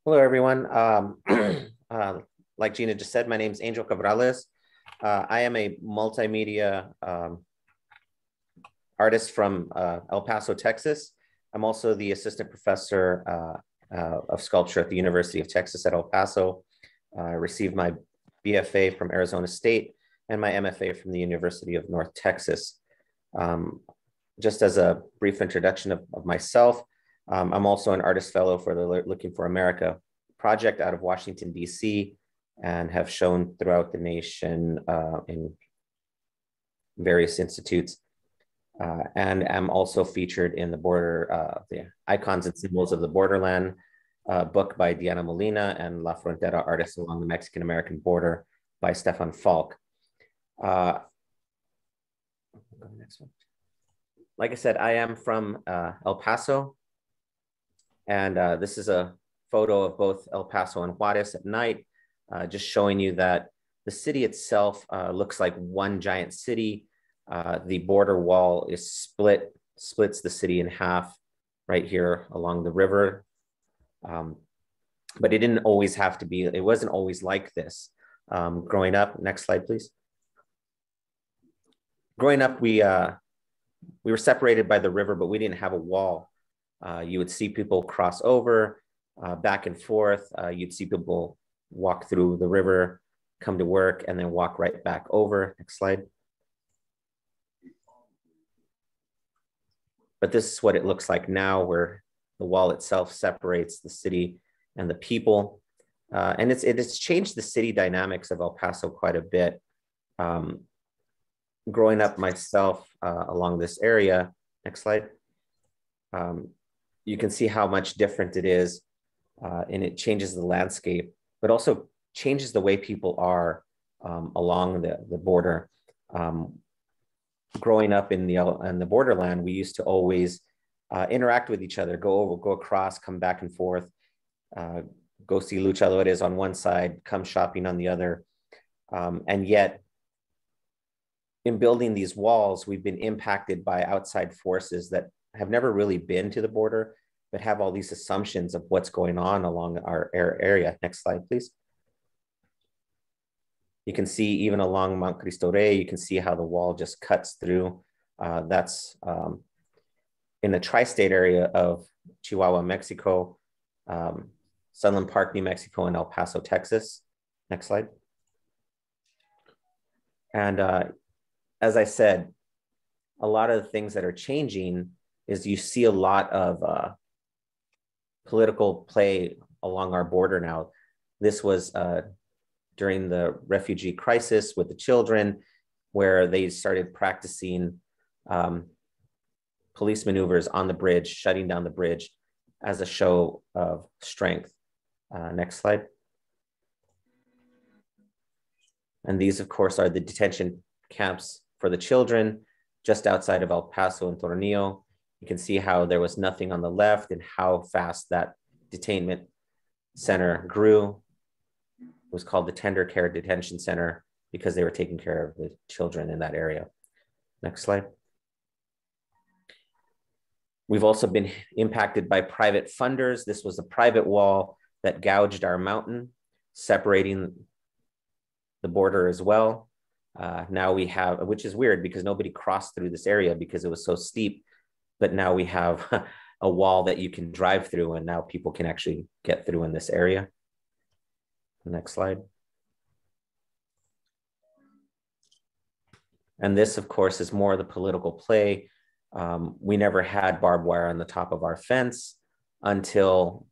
Hello, everyone. Like Gina just said, my name is Angel Cabrales. I am a multimedia artist from El Paso, Texas. I'm also the assistant professor of sculpture at the University of Texas at El Paso. I received my BFA from Arizona State and my MFA from the University of North Texas. Just as a brief introduction of myself, I'm also an artist fellow for the Looking for America project out of Washington, D.C., and have shown throughout the nation in various institutes. And am also featured in the Icons and Symbols of the Borderland book by Diana Molina and La Frontera, Artists Along the Mexican-American Border by Stefan Falk. Next one. Like I said, I am from El Paso, and this is a photo of both El Paso and Juarez at night, just showing you that the city itself looks like one giant city. The border wall is splits the city in half right here along the river. But it didn't always have to be, it wasn't always like this. Growing up, next slide, please. Growing up, we were separated by the river, but we didn't have a wall. You would see people cross over back and forth. You'd see people walk through the river, come to work, and then walk right back over. Next slide. But this is what it looks like now, where the wall itself separates the city and the people. And it's changed the city dynamics of El Paso quite a bit. Growing up myself along this area, next slide, you can see how much different it is, and it changes the landscape, but also changes the way people are along the border. Growing up in the borderland, we used to always interact with each other, go across, come back and forth, go see luchadores on one side, come shopping on the other. And yet, in building these walls, we've been impacted by outside forces that have never really been to the border, but have all these assumptions of what's going on along our area. Next slide, please. You can see even along Mount Cristo Rey, you can see how the wall just cuts through. That's in the tri-state area of Chihuahua, Mexico, Sunland Park, New Mexico, and El Paso, Texas. Next slide. And as I said, a lot of the things that are changing is you see a lot of political play along our border now. This was during the refugee crisis with the children, where they started practicing police maneuvers on the bridge, shutting down the bridge as a show of strength. Next slide. And these, of course, are the detention camps for the children just outside of El Paso and Tornillo. You can see how there was nothing on the left and how fast that detainment center grew. It was called the Tender Care Detention Center because they were taking care of the children in that area. Next slide. We've also been impacted by private funders. This was a private wall that gouged our mountain, separating the border as well. Now we have, which is weird because nobody crossed through this area because it was so steep, but now we have a wall that you can drive through, and now people can actually get through in this area. Next slide. And this, of course, is more the political play. We never had barbed wire on the top of our fence until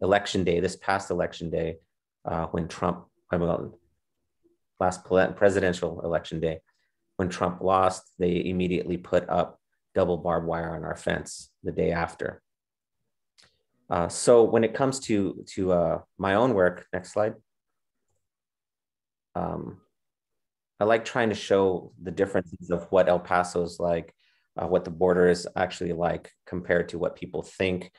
election day, this past election day, when Trump, last presidential election day, when Trump lost, they immediately put up double barbed wire on our fence the day after. So when it comes to my own work, next slide, I like trying to show the differences of what El Paso is like, what the border is actually like compared to what people think.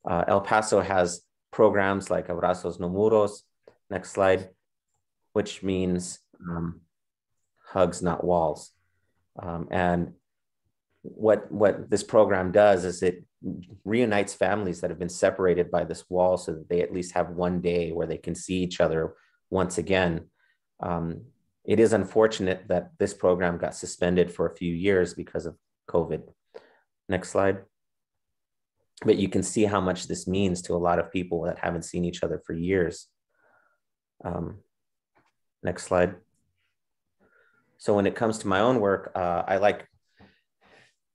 El Paso has programs like Abrazos No Muros, next slide, which means hugs, not walls. And what this program does is it reunites families that have been separated by this wall so that they at least have one day where they can see each other once again. It is unfortunate that this program got suspended for a few years because of COVID. Next slide. But you can see how much this means to a lot of people that haven't seen each other for years. Next slide. So when it comes to my own work, I like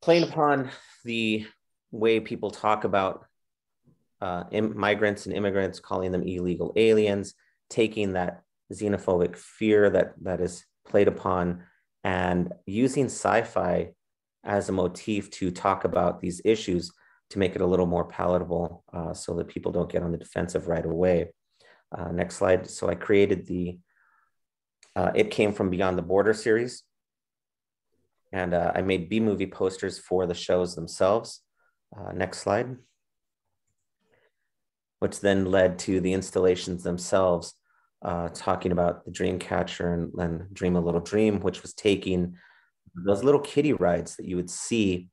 playing upon the way people talk about migrants and immigrants, calling them illegal aliens, taking that xenophobic fear that is played upon and using sci-fi as a motif to talk about these issues to make it a little more palatable so that people don't get on the defensive right away. Next slide. So I created the It Came From Beyond the Border series. And I made B-movie posters for the shows themselves. Next slide. Which then led to the installations themselves, talking about the Dreamcatcher and Dream a Little Dream, which was taking those little kiddie rides that you would see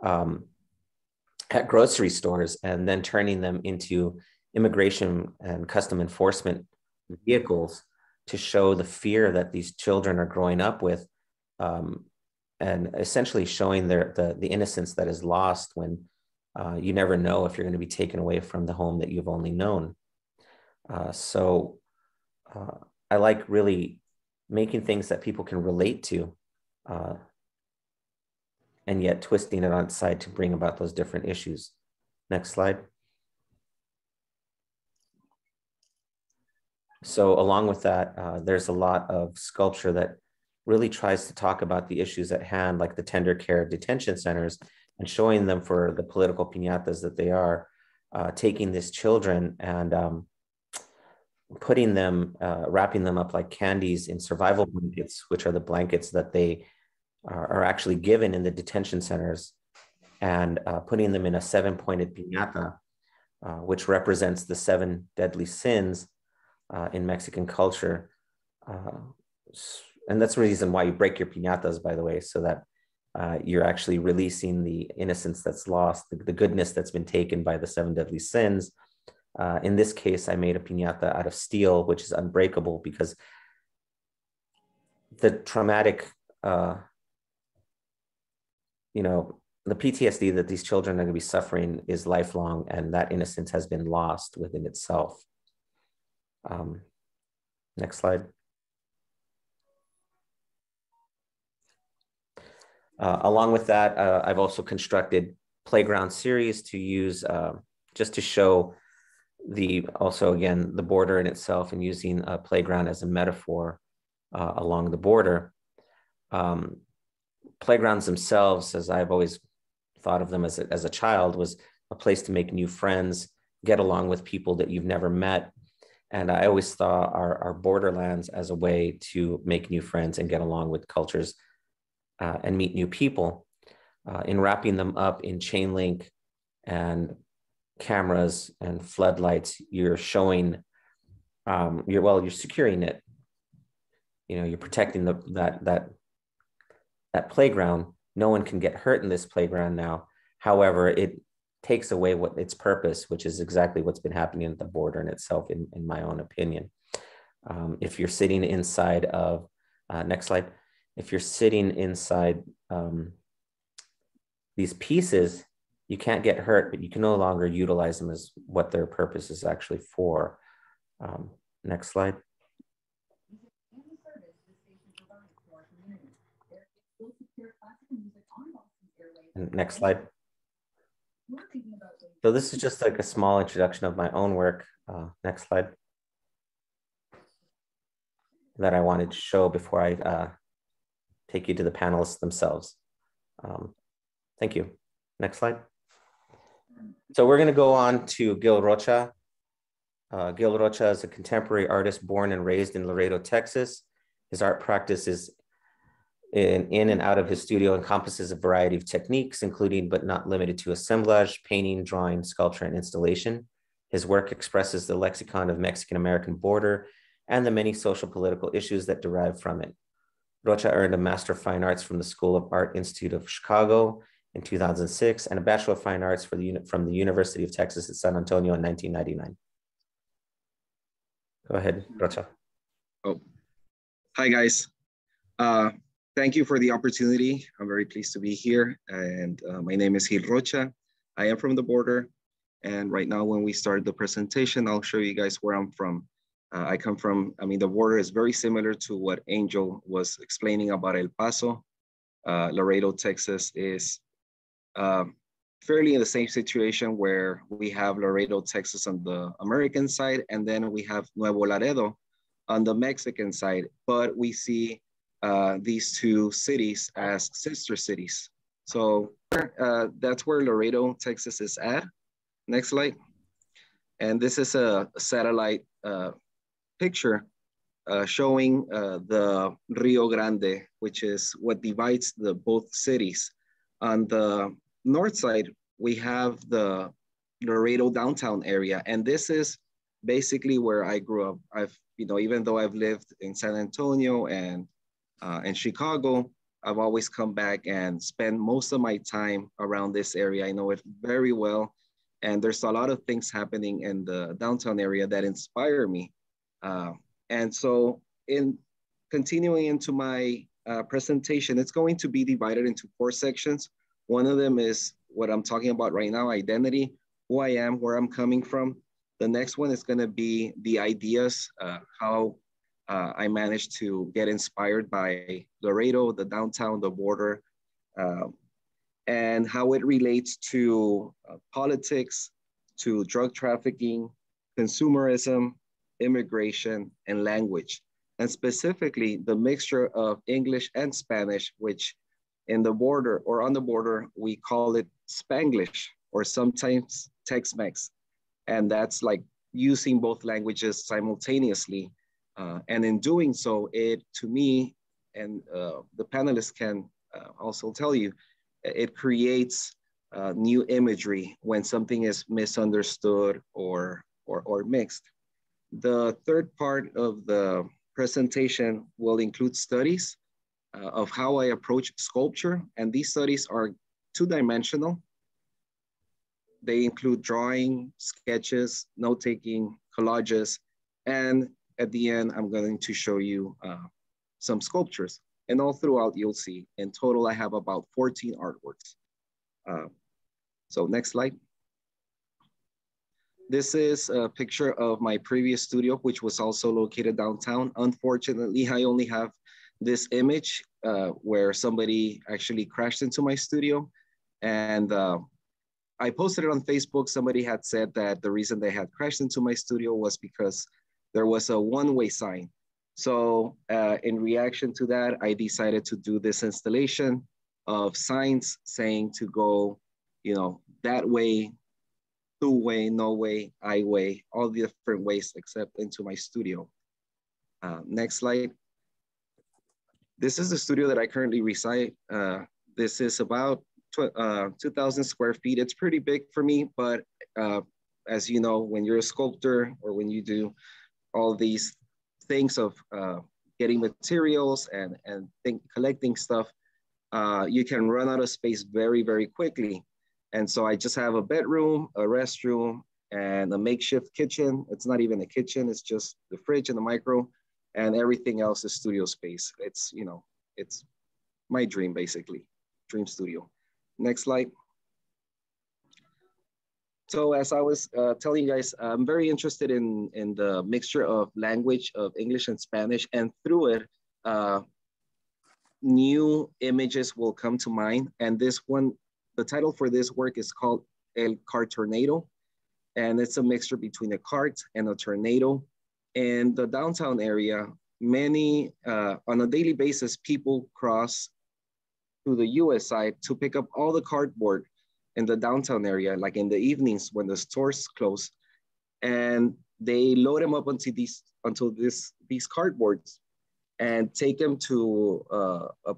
at grocery stores and then turning them into immigration and custom enforcement vehicles to show the fear that these children are growing up with, and essentially showing the innocence that is lost when you never know if you're going to be taken away from the home that you've only known. So I like really making things that people can relate to, and yet twisting it on its side to bring about those different issues. Next slide. So along with that, there's a lot of sculpture that really tries to talk about the issues at hand, like the tender care detention centers, and showing them for the political piñatas that they are, taking these children and putting them, wrapping them up like candies in survival blankets, which are the blankets that they are actually given in the detention centers, and putting them in a 7-pointed piñata, which represents the 7 deadly sins in Mexican culture. And that's the reason why you break your piñatas, by the way, so that you're actually releasing the innocence that's lost, the goodness that's been taken by the 7 deadly sins. In this case, I made a piñata out of steel, which is unbreakable because the traumatic, the PTSD that these children are going to be suffering is lifelong, and that innocence has been lost within itself. Next slide. Along with that, I've also constructed playground series to use just to show also again, the border in itself, and using a playground as a metaphor along the border. Playgrounds themselves, as I've always thought of them as a child, was a place to make new friends, get along with people that you've never met. And I always saw our borderlands as a way to make new friends and get along with cultures and meet new people. In wrapping them up in chain link and cameras and floodlights, you're showing, you're securing it. You're protecting that playground. No one can get hurt in this playground now. However, it takes away its purpose, which is exactly what's been happening at the border in itself, in my own opinion. If you're sitting inside of, next slide, if you're sitting inside these pieces, you can't get hurt, but you can no longer utilize them as what their purpose is actually for. Next slide. And next slide. So this is just like a small introduction of my own work. Next slide. That I wanted to show before I take you to the panelists themselves. Thank you. Next slide. So we're going to go on to Gil Rocha. Gil Rocha is a contemporary artist born and raised in Laredo, Texas. His art practice is in and out of his studio encompasses a variety of techniques, including but not limited to assemblage, painting, drawing, sculpture, and installation. His work expresses the lexicon of Mexican-American border and the many social political issues that derive from it. Rocha earned a Master of Fine Arts from the School of Art Institute of Chicago in 2006 and a Bachelor of Fine Arts from the University of Texas at San Antonio in 1999. Go ahead, Rocha. Oh, hi guys. Thank you for the opportunity. I'm very pleased to be here. And my name is Gil Rocha. I am from the border. And right now, when we start the presentation, I'll show you guys where I'm from. I come from, the border is very similar to what Angel was explaining about El Paso. Laredo, Texas is fairly in the same situation where we have Laredo, Texas on the American side, and then we have Nuevo Laredo on the Mexican side, but we see these two cities as sister cities. So that's where Laredo, Texas is at. Next slide. And this is a satellite picture showing the Rio Grande, which is what divides the both cities. On the north side, we have the Laredo downtown area, and this is basically where I grew up. Even though I've lived in San Antonio and Chicago, I've always come back and spent most of my time around this area. I know it very well, and there's a lot of things happening in the downtown area that inspire me. And so in continuing into my presentation, it's going to be divided into 4 sections. One of them is what I'm talking about right now, identity, who I am, where I'm coming from. The next one is going to be the ideas, how I managed to get inspired by Laredo, the downtown, the border, and how it relates to politics, to drug trafficking, consumerism, immigration, and language. And specifically the mixture of English and Spanish, which in the border or on the border, we call it Spanglish or sometimes Tex-Mex. And that's like using both languages simultaneously. And in doing so, it to me, and the panelists can also tell you, it creates new imagery when something is misunderstood or mixed. The third part of the presentation will include studies of how I approach sculpture. And these studies are 2-dimensional. They include drawing, sketches, note-taking, collages, and at the end, I'm going to show you some sculptures. And all throughout, you'll see, in total, I have about 14 artworks. So next slide. This is a picture of my previous studio, which was also located downtown. Unfortunately, I only have this image where somebody actually crashed into my studio. And I posted it on Facebook. Somebody had said that the reason they had crashed into my studio was because there was a one-way sign. So in reaction to that, I decided to do this installation of signs saying to go, that way, two-way, no way, I way, all the different ways except into my studio. Next slide. This is the studio that I currently reside. This is about 2,000 square feet. It's pretty big for me, but as you know, when you're a sculptor or when you do all these things of getting materials and collecting stuff, you can run out of space very, very quickly. And so I just have a bedroom, a restroom, and a makeshift kitchen. It's not even a kitchen, it's just the fridge and the micro, and everything else is studio space. It's, it's my dream, basically, dream studio. Next slide. So as I was telling you guys, I'm very interested in the mixture of language of English and Spanish, and through it, new images will come to mind. And this one, the title for this work is called El Cartornado, and it's a mixture between a cart and a tornado. In the downtown area, many, on a daily basis, people cross to the US side to pick up all the cardboard in the downtown area, like in the evenings when the stores close, and they load them up onto these cardboards and take them to a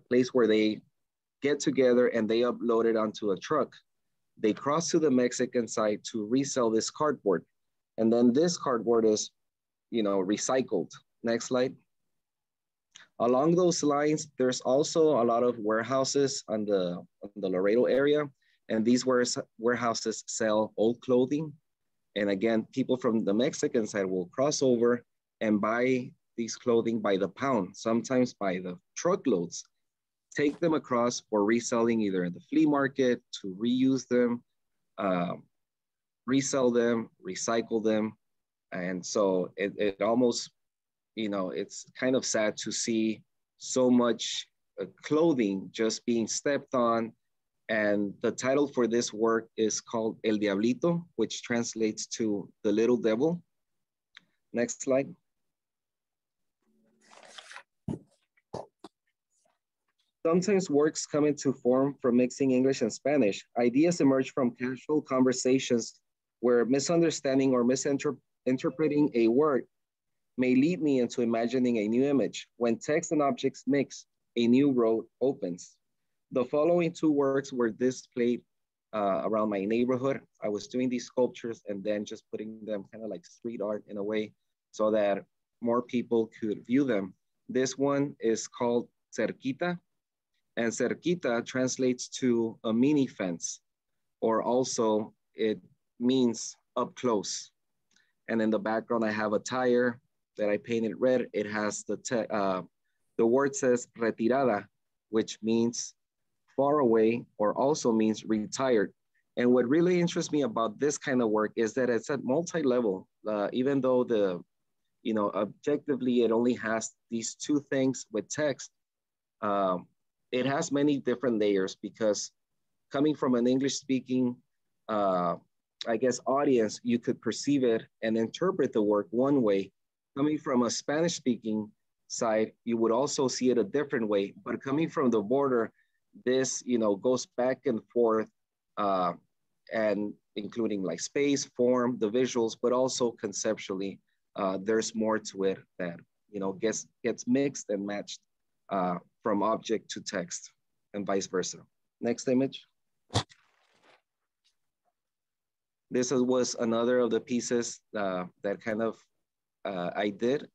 place where they get together and they upload it onto a truck. They cross to the Mexican side to resell this cardboard. And then this cardboard is, recycled. Next slide. Along those lines, there's also a lot of warehouses on the Laredo area, and these warehouses sell old clothing. And again, people from the Mexican side will cross over and buy these clothing by the pound, sometimes by the truckloads, take them across for reselling either in the flea market, to reuse them, resell them, recycle them. And so it almost, you know, it's kind of sad to see so much clothing just being stepped on. And the title for this work is called El Diablito, which translates to the little devil. Next slide. Sometimes works come into form from mixing English and Spanish. Ideas emerge from casual conversations where misunderstanding or misinterpreting a word may lead me into imagining a new image. When text and objects mix, a new road opens. The following two works were displayed around my neighborhood. I was doing these sculptures and then just putting them kind of like street art in a way so that more people could view them. This one is called Cerquita, and Cerquita translates to a mini fence, or also it means up close. And in the background, I have a tire that I painted red. It has the word says retirada, which means far away, or also means retired. And what really interests me about this kind of work is that it's at multi-level, even though objectively it only has these two things with text. It has many different layers because coming from an English-speaking, I guess, audience, you could perceive it and interpret the work one way. Coming from a Spanish-speaking side, you would also see it a different way. But coming from the border, this, goes back and forth, and including like space, form, the visuals, but also conceptually, there's more to it that, gets mixed and matched from object to text and vice versa. Next image. This was another of the pieces that kind of I did,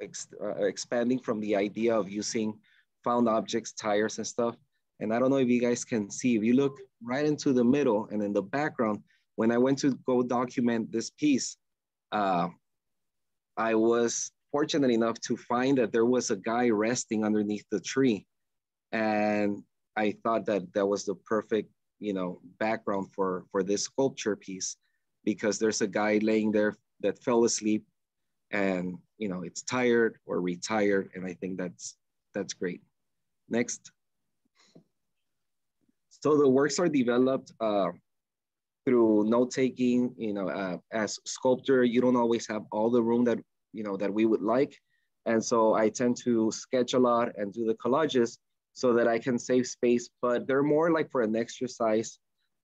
expanding from the idea of using found objects, tires and stuff. And I don't know if you guys can see, if you look right into the middle and in the background, when I went to go document this piece, I was fortunate enough to find that there was a guy resting underneath the tree. And I thought that that was the perfect, background for this sculpture piece, because there's a guy laying there that fell asleep and, it's tired or retired. And I think that's great. Next. So the works are developed through note-taking. As sculptor, you don't always have all the room that, that we would like. And so I tend to sketch a lot and do the collages so that I can save space, but they're more like for an exercise.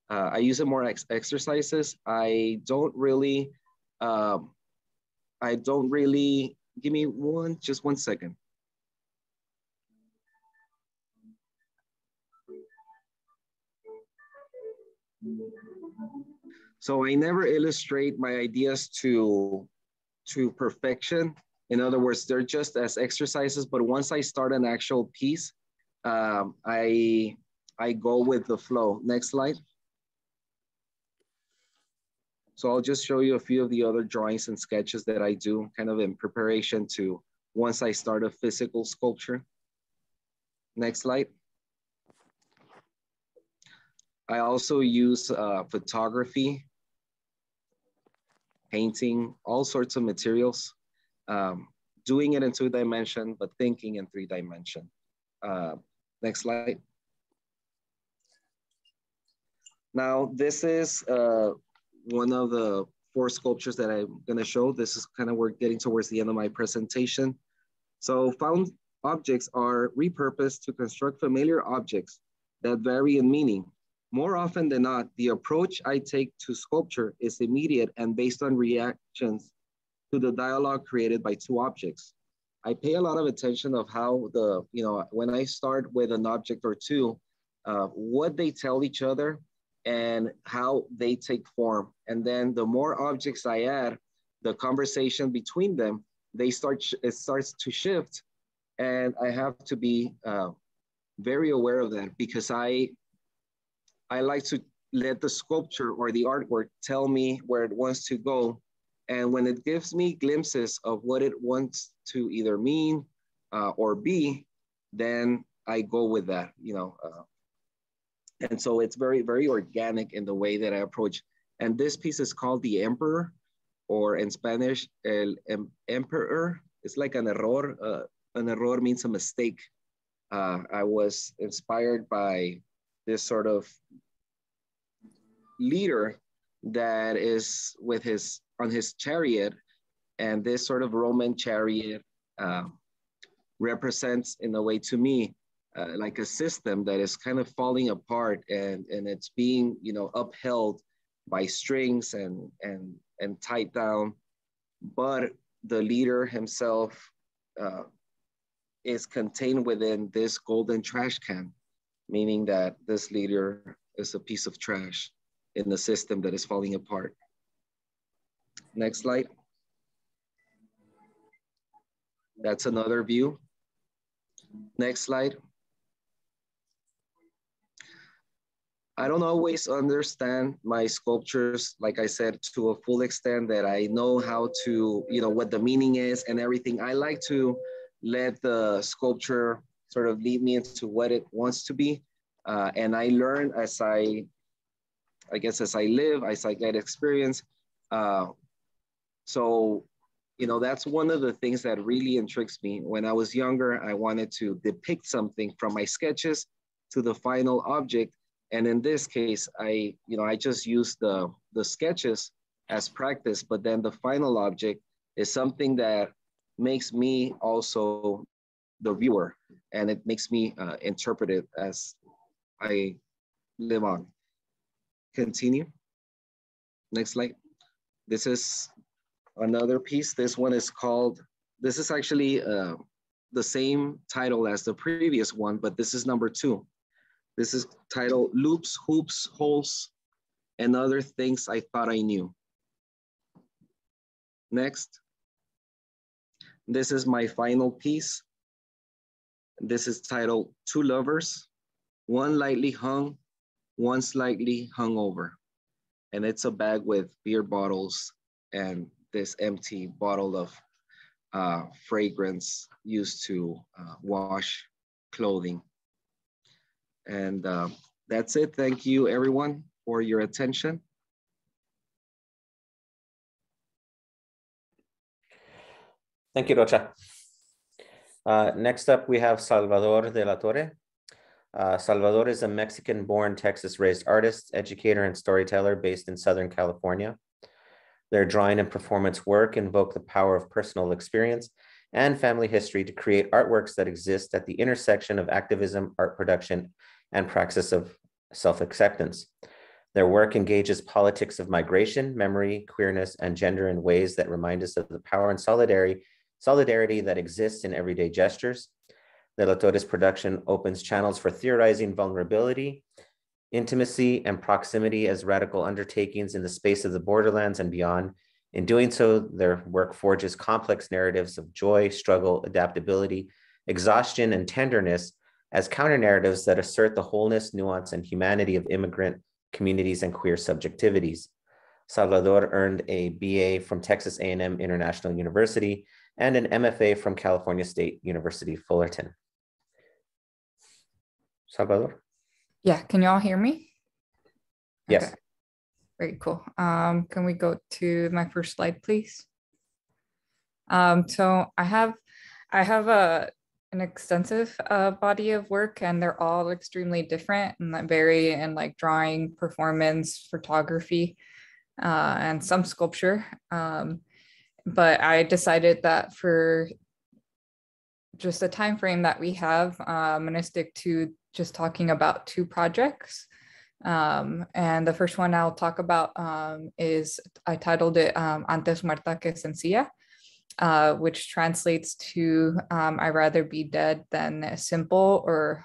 I use it more as exercises. I don't really, give me just one second. So I never illustrate my ideas to perfection. In other words, they're just as exercises, but once I start an actual piece, I go with the flow. Next slide. So I'll just show you a few of the other drawings and sketches that I do kind of in preparation to once I start a physical sculpture. Next slide. I also use photography, painting, all sorts of materials, doing it in 2-dimension, but thinking in 3-dimension. Next slide. Now, this is one of the 4 sculptures that I'm gonna show. This is kind of we're getting towards the end of my presentation. So found objects are repurposed to construct familiar objects that vary in meaning. More often than not, the approach I take to sculpture is immediate and based on reactions to the dialogue created by 2 objects. I pay a lot of attention of how when I start with an object or 2, what they tell each other and how they take form. And then the more objects I add, the conversation between them, it starts to shift And I have to be very aware of that because I like to let the sculpture or the artwork tell me where it wants to go. And when it gives me glimpses of what it wants to either mean or be, then I go with that, you know. And so it's very, very organic in the way that I approach. And this piece is called The Emperor, or in Spanish, El Emperor. It's like an error. An error means a mistake. I was inspired by this sort of leader that is with on his chariot, and this sort of Roman chariot represents, in a way, to me, like a system that is kind of falling apart, and it's being, you know, upheld by strings and tied down, but the leader himself is contained within this golden trash can, meaning that this leader is a piece of trash in the system that is falling apart. Next slide. That's another view. Next slide. I don't always understand my sculptures, like I said, to a full extent that I know how to, you know, what the meaning is and everything. I like to let the sculpture sort of lead me into what it wants to be. And I learn as I guess, as I live, as I get experience. So, you know, that's one of the things that really intrigues me. When I was younger, I wanted to depict something from my sketches to the final object. And in this case, I just used the sketches as practice, but then the final object is something that makes me also the viewer, and it makes me interpret it as I live on. Continue. Next slide. This is another piece. This one is called, this is actually the same title as the previous one, but this is number 2. This is titled Loops, Hoops, Holes, and Other Things I Thought I Knew. Next. This is my final piece. This is titled Two Lovers, One Lightly Hung, One Slightly Hungover. And it's a bag with beer bottles and this empty bottle of fragrance used to wash clothing. And that's it. Thank you, everyone, for your attention. Thank you, Rocha. Next up, we have Salvador De La Torre. Salvador is a Mexican-born, Texas-raised artist, educator, and storyteller based in Southern California. Their drawing and performance work invoke the power of personal experience and family history to create artworks that exist at the intersection of activism, art production, and praxis of self-acceptance. Their work engages politics of migration, memory, queerness, and gender in ways that remind us of the power and solidarity that exists in everyday gestures. De La Torre's production opens channels for theorizing vulnerability, intimacy, and proximity as radical undertakings in the space of the borderlands and beyond. In doing so, their work forges complex narratives of joy, struggle, adaptability, exhaustion, and tenderness as counter-narratives that assert the wholeness, nuance, and humanity of immigrant communities and queer subjectivities. Salvador earned a BA from Texas A&M International University and an MFA from California State University, Fullerton. Salvador? Yeah, can you all hear me? Yes. Okay. Very cool. Can we go to my first slide, please? So I have an extensive body of work, and they're all extremely different and that vary in like drawing, performance, photography, and some sculpture. But I decided that for just the time frame that we have, I'm going to stick to just talking about 2 projects. And the first one I'll talk about is, I titled it Antes Muerta que Sencilla, which translates to I'd rather be dead than simple, or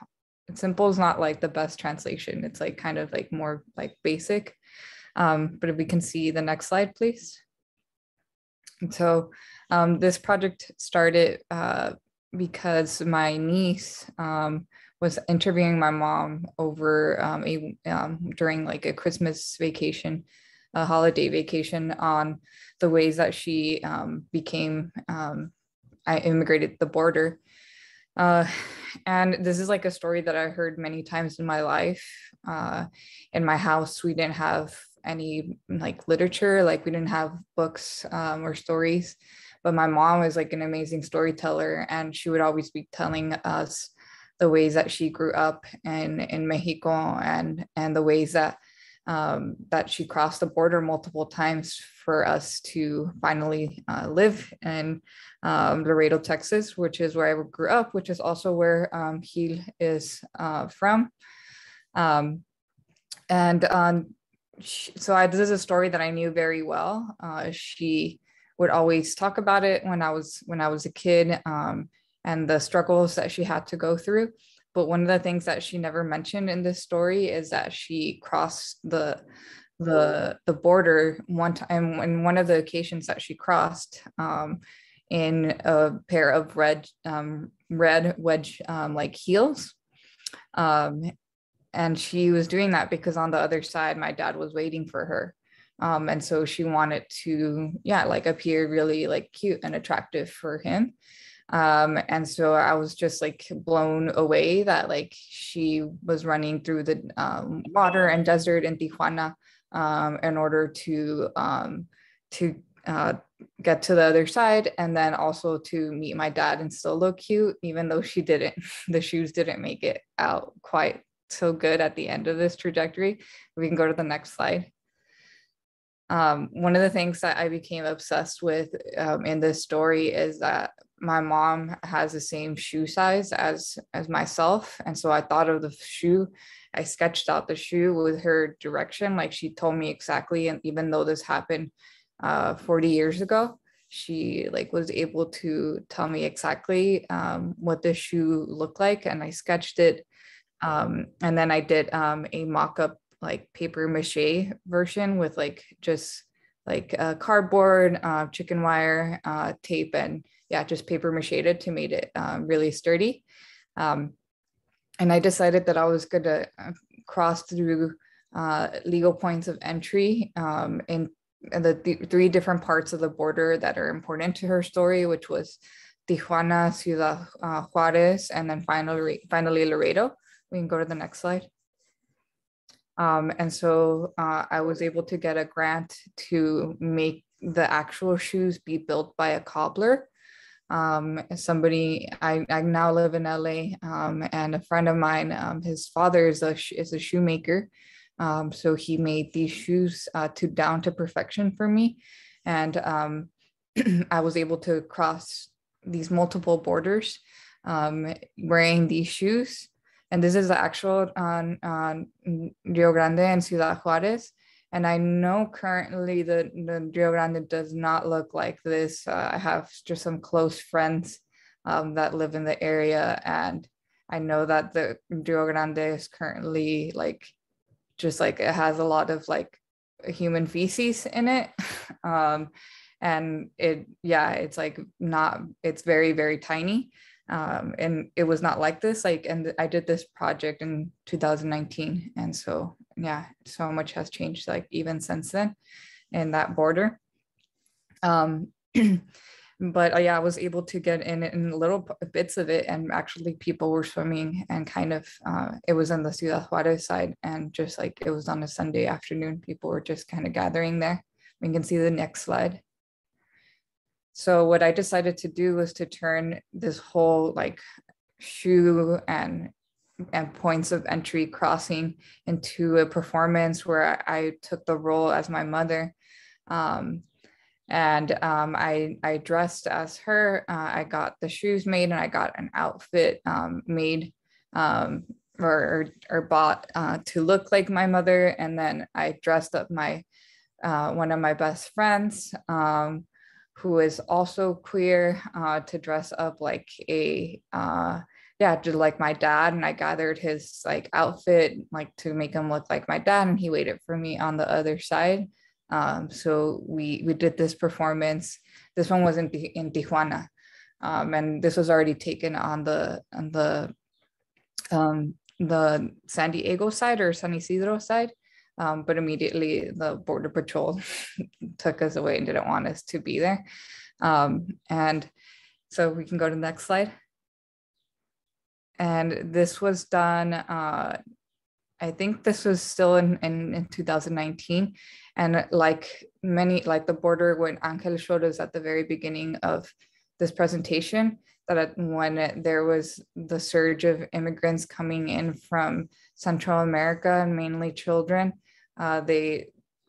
simple is not like the best translation. It's like kind of like more like basic. But if we can see the next slide, please. And so this project started because my niece was interviewing my mom over during like a Christmas vacation, a holiday vacation, on the ways that she I immigrated the border. And this is like a story that I heard many times in my life. In my house, we didn't have any like literature, like we didn't have books or stories, but my mom is like an amazing storyteller, and she would always be telling us the ways that she grew up in Mexico, and the ways that that she crossed the border multiple times for us to finally live in Laredo, Texas, which is where I grew up, which is also where Gil is from. So this is a story that I knew very well. She would always talk about it when I was a kid, and the struggles that she had to go through. But one of the things that she never mentioned in this story is that she crossed the border one time, in one of the occasions that she crossed, in a pair of red wedge like heels. And she was doing that because on the other side, my dad was waiting for her. And so she wanted to, like appear really like cute and attractive for him. And so I was just like blown away that like she was running through the water and desert in Tijuana in order to get to the other side, and then also to meet my dad and still look cute, even though she didn't, the shoes didn't make it out quite so good at the end of this trajectory. We can go to the next slide. One of the things that I became obsessed with in this story is that my mom has the same shoe size as myself. And so I thought of the shoe, I sketched out the shoe with her direction. Like she told me exactly. And even though this happened 40 years ago, she like was able to tell me exactly what the shoe looked like. And I sketched it. And then I did a mock-up like paper mache version with like just like cardboard, chicken wire, tape, and just paper mache it to make it really sturdy. And I decided that I was going to cross through legal points of entry in the three different parts of the border that are important to her story, which was Tijuana, Ciudad Juarez, and then finally Laredo. We can go to the next slide. And so I was able to get a grant to make the actual shoes be built by a cobbler. Somebody, I now live in LA, and a friend of mine, his father is a shoemaker. So he made these shoes down to perfection for me. And I was able to cross these multiple borders wearing these shoes. And this is the actual Rio Grande and Ciudad Juarez. And I know currently the Rio Grande does not look like this. I have just some close friends that live in the area. And I know that the Rio Grande is currently like, just like it has a lot of like human feces in it. And it's like not, it's very, very tiny. And it was not like this, like, and I did this project in 2019. And so, so much has changed, like even since then in that border. But I was able to get in little bits of it, and actually people were swimming, and kind of, it was on the Ciudad Juarez side, and just like, it was on a Sunday afternoon, people were just kind of gathering there. We can see the next slide. So what I decided to do was to turn this whole like shoe and points of entry crossing into a performance where I took the role as my mother. I dressed as her. I got the shoes made, and I got an outfit made or bought to look like my mother. And then I dressed up my one of my best friends, who is also queer, to dress up like just like my dad. And I gathered his like outfit, like to make him look like my dad, and he waited for me on the other side. So we did this performance. This one was in Tijuana. And this was already taken on the San Diego side or San Isidro side, but immediately the Border Patrol took us away and didn't want us to be there. And so we can go to the next slide. And this was done, I think this was still in 2019. And like the border, when Angel showed us at the very beginning of this presentation, that when there was the surge of immigrants coming in from Central America and mainly children, they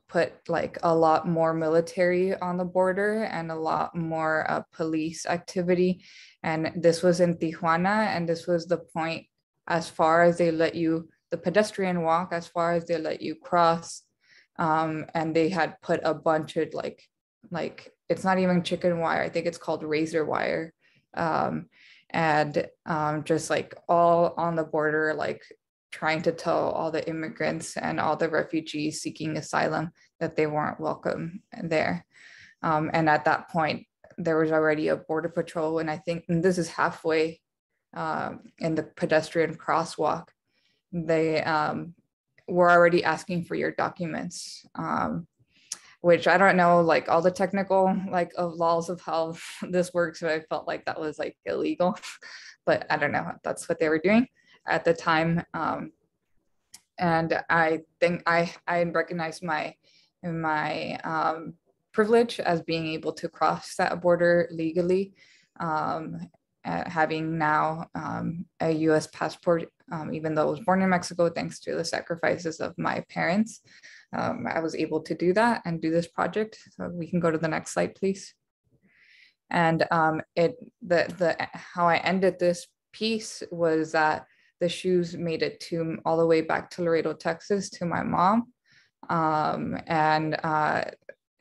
put like a lot more military on the border and a lot more police activity. And this was in Tijuana, and this was the point as far as they let you, the pedestrian walk, as far as they let you cross. And they had put a bunch of like it's not even chicken wire, I think it's called razor wire. And just like all on the border, like trying to tell all the immigrants and all the refugees seeking asylum that they weren't welcome there. And at that point, there was already a border patrol, and I think this is halfway in the pedestrian crosswalk. They were already asking for your documents, which I don't know, like all the technical like of laws of how this works, but I felt like that was like illegal, but I don't know, that's what they were doing at the time. And I think I recognized my privilege as being able to cross that border legally, having now a US passport, even though I was born in Mexico, thanks to the sacrifices of my parents. I was able to do that and do this project. So we can go to the next slide, please. And how I ended this piece was that the shoes made it to all the way back to Laredo, Texas, to my mom. And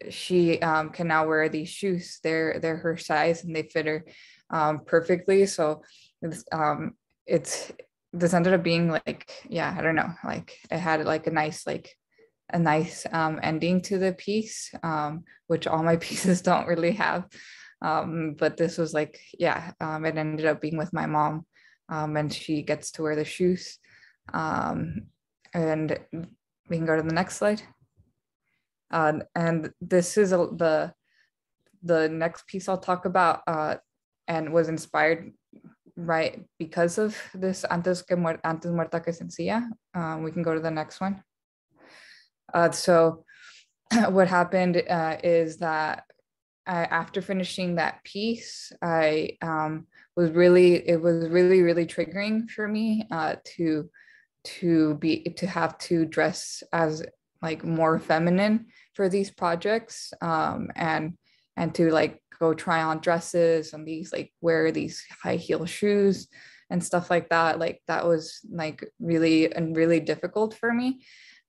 she can now wear these shoes. They're her size and they fit her perfectly. So this ended up being like, yeah, I don't know, like it had like a nice ending to the piece, which all my pieces don't really have. But this was like, yeah, it ended up being with my mom, and she gets to wear the shoes. And we can go to the next slide. And this is the next piece I'll talk about, and was inspired right because of this antes muerta que sencilla. We can go to the next one. So what happened is that after finishing that piece, it was really triggering for me to have to dress as like more feminine for these projects, and to like go try on dresses and these like wear these high heel shoes and stuff like that. Like that was like really difficult for me.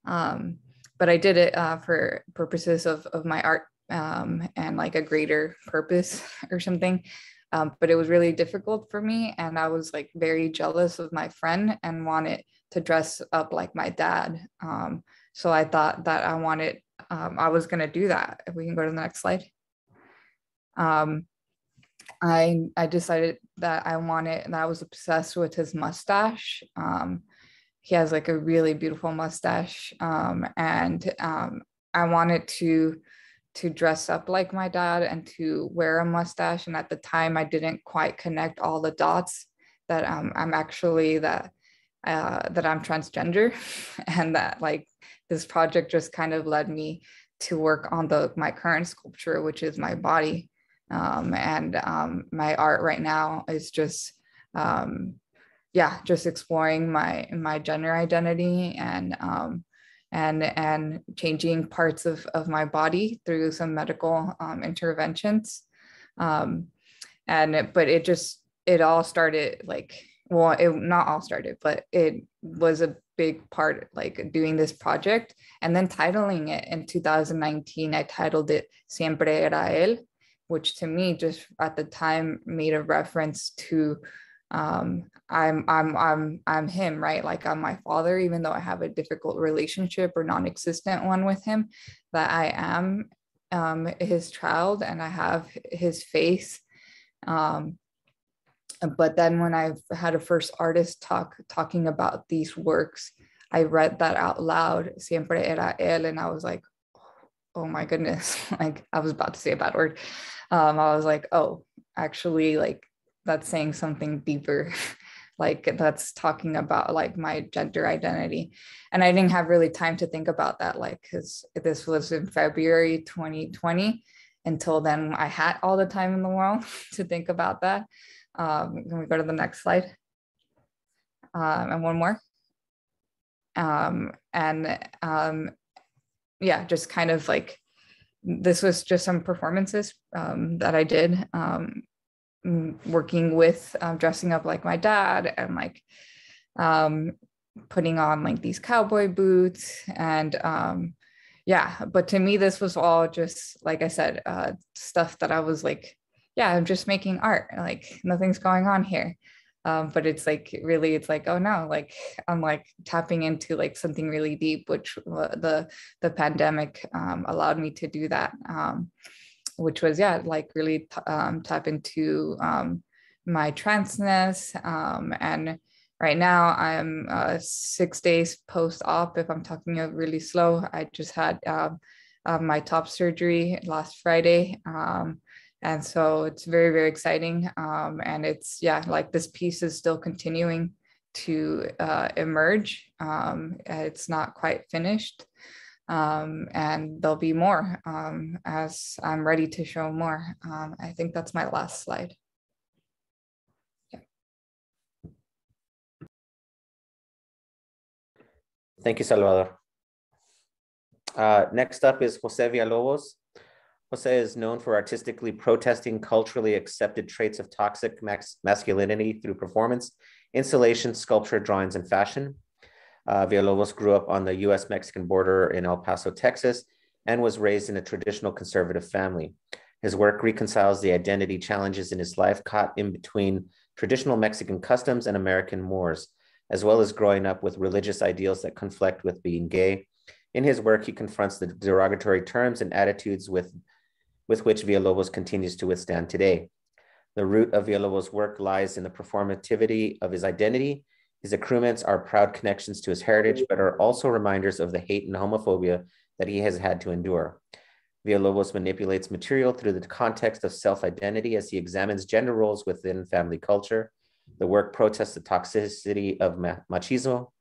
But I did it for purposes of my art, and like a greater purpose or something. But it was really difficult for me, and I was like very jealous of my friend and wanted to dress up like my dad. So I thought that I was gonna do that. If we can go to the next slide. I decided that I was obsessed with his mustache. He has like a really beautiful mustache, and I wanted to dress up like my dad and to wear a mustache. And at the time, I didn't quite connect all the dots that I'm transgender, and that like this project just kind of led me to work on my current sculpture, which is my body. And my art right now is just just exploring my gender identity and changing parts of my body through some medical interventions. But it all started like, well, it not all started, but it was a big part like doing this project, and then titling it in 2019. I titled it Siempre Era Él, which to me just at the time made a reference to I'm him, right? Like I'm my father, even though I have a difficult relationship or non-existent one with him, that I am his child and I have his face. But then when I had a first artist talking about these works, I read that out loud, siempre era él, and I was like, oh my goodness, like I was about to say a bad word. I was like, oh, actually, like that's saying something deeper. Like that's talking about like my gender identity. And I didn't have really time to think about that, like, because this was in February 2020. Until then, I had all the time in the world to think about that. Can we go to the next slide? And one more. Yeah, just kind of like, this was just some performances that I did, working with dressing up like my dad, and like putting on like these cowboy boots, and yeah, but to me this was all just, like I said, stuff that I was like, yeah, I'm just making art, like nothing's going on here. But it's like, really, it's like, oh no, like I'm like tapping into like something really deep, which the pandemic allowed me to do that, which was, yeah, like really tap into my transness. And right now I'm 6 days post-op. If I'm talking really slow, I just had my top surgery last Friday. And so it's very, very exciting. And it's, yeah, like this piece is still continuing to emerge. It's not quite finished. And there'll be more as I'm ready to show more. I think that's my last slide. Yeah. Thank you, Salvador. Next up is Jose Villalobos. Jose is known for artistically protesting culturally accepted traits of toxic masculinity through performance, installation, sculpture, drawings, and fashion. Villalobos grew up on the US-Mexican border in El Paso, Texas, and was raised in a traditional conservative family. His work reconciles the identity challenges in his life caught in between traditional Mexican customs and American mores, as well as growing up with religious ideals that conflict with being gay. In his work, he confronts the derogatory terms and attitudes with which Villalobos continues to withstand today. The root of Villalobos' work lies in the performativity of his identity. His accoutrements are proud connections to his heritage, but are also reminders of the hate and homophobia that he has had to endure. Villalobos manipulates material through the context of self-identity as he examines gender roles within family culture. The work protests the toxicity of machismo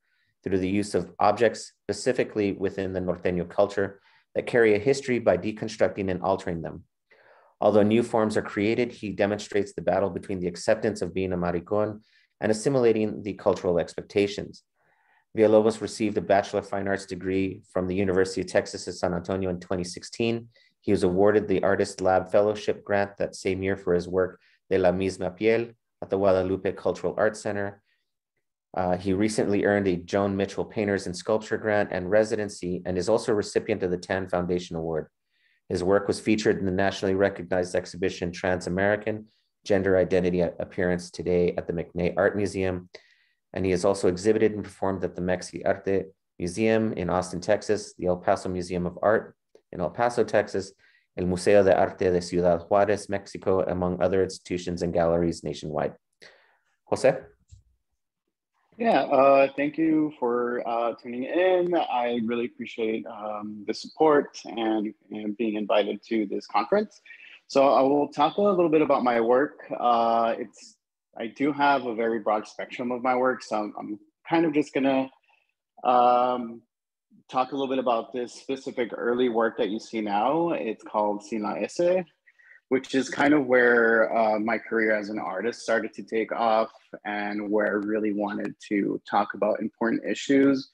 through the use of objects, specifically within the Norteño culture, that carry a history by deconstructing and altering them. Although new forms are created, he demonstrates the battle between the acceptance of being a maricón and assimilating the cultural expectations. Villalobos received a Bachelor of Fine Arts degree from the University of Texas at San Antonio in 2016. He was awarded the Artist Lab Fellowship grant that same year for his work De la Misma Piel at the Guadalupe Cultural Arts Center. He recently earned a Joan Mitchell Painters and Sculpture Grant and residency, and is also a recipient of the Tan Foundation Award. His work was featured in the nationally recognized exhibition Trans-American Gender Identity Appearance today at the McNay Art Museum. And he has also exhibited and performed at the Mexi Arte Museum in Austin, Texas, the El Paso Museum of Art in El Paso, Texas, El Museo de Arte de Ciudad Juárez, Mexico, among other institutions and galleries nationwide. Jose? Yeah, thank you for tuning in. I really appreciate the support and being invited to this conference. So I will talk a little bit about my work. I do have a very broad spectrum of my work, so I'm kind of just gonna talk a little bit about this specific early work that you see now. It's called Sin la S, which is kind of where my career as an artist started to take off, and where I really wanted to talk about important issues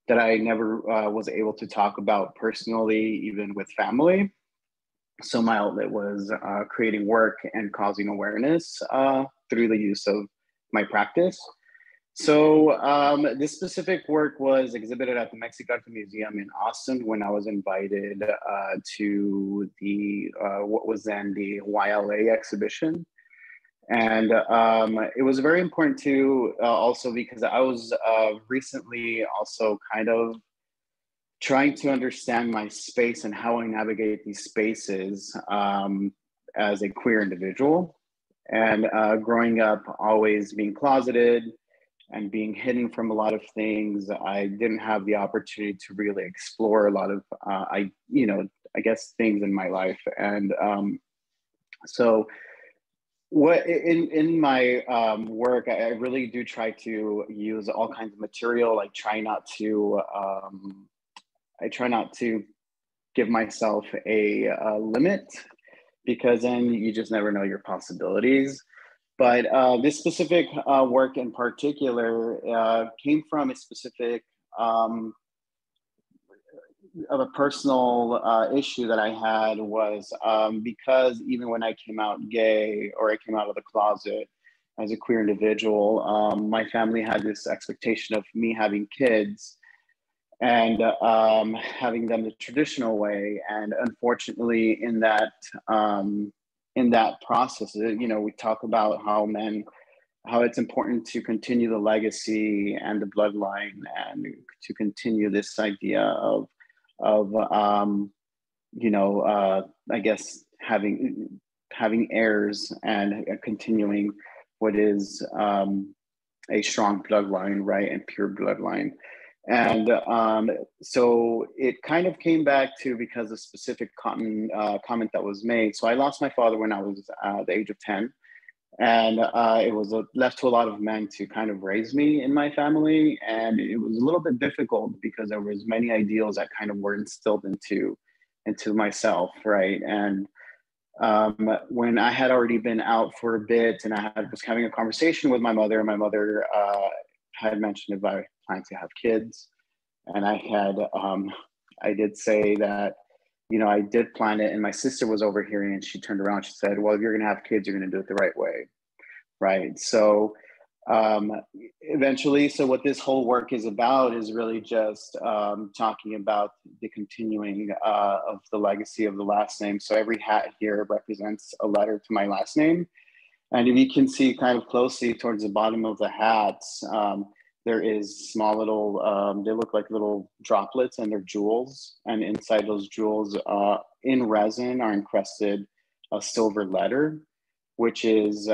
that I never was able to talk about personally, even with family. So my outlet was creating work and causing awareness through the use of my practice. So this specific work was exhibited at the Mexican Arte Museum in Austin when I was invited to the what was then the YLA exhibition. And it was very important too, also because I was recently also kind of trying to understand my space and how I navigate these spaces as a queer individual. And growing up, always being closeted and being hidden from a lot of things, I didn't have the opportunity to really explore a lot of, I guess things in my life. And so what in my work, I really do try to use all kinds of material. I try not to give myself a limit, because then you just never know your possibilities. But this specific work in particular came from a specific of a personal issue that I had, was because even when I came out gay, or I came out of the closet as a queer individual, my family had this expectation of me having kids and having them the traditional way. And unfortunately, in that process, we talk about how it's important to continue the legacy and the bloodline, and to continue this idea of I guess having heirs, and continuing what is a strong bloodline, right, and pure bloodline. And so it kind of came back to, because of specific comment that was made. So I lost my father when I was the age of 10. And it was left to a lot of men to kind of raise me in my family. And it was a little bit difficult, because there was many ideals that kind of were instilled into myself, right? And when I had already been out for a bit, and I was having a conversation with my mother, had mentioned if I plan to have kids. And I did say that, I did plan it, and my sister was overhearing, and she turned around, she said, well, if you're going to have kids, you're going to do it the right way. Right. So eventually, so what this whole work is about is really just talking about the continuing of the legacy of the last name. So every hat here represents a letter to my last name. And if you can see kind of closely towards the bottom of the hats, there is small little, they look like little droplets, and they're jewels. And inside those jewels in resin are encrusted a silver letter, which is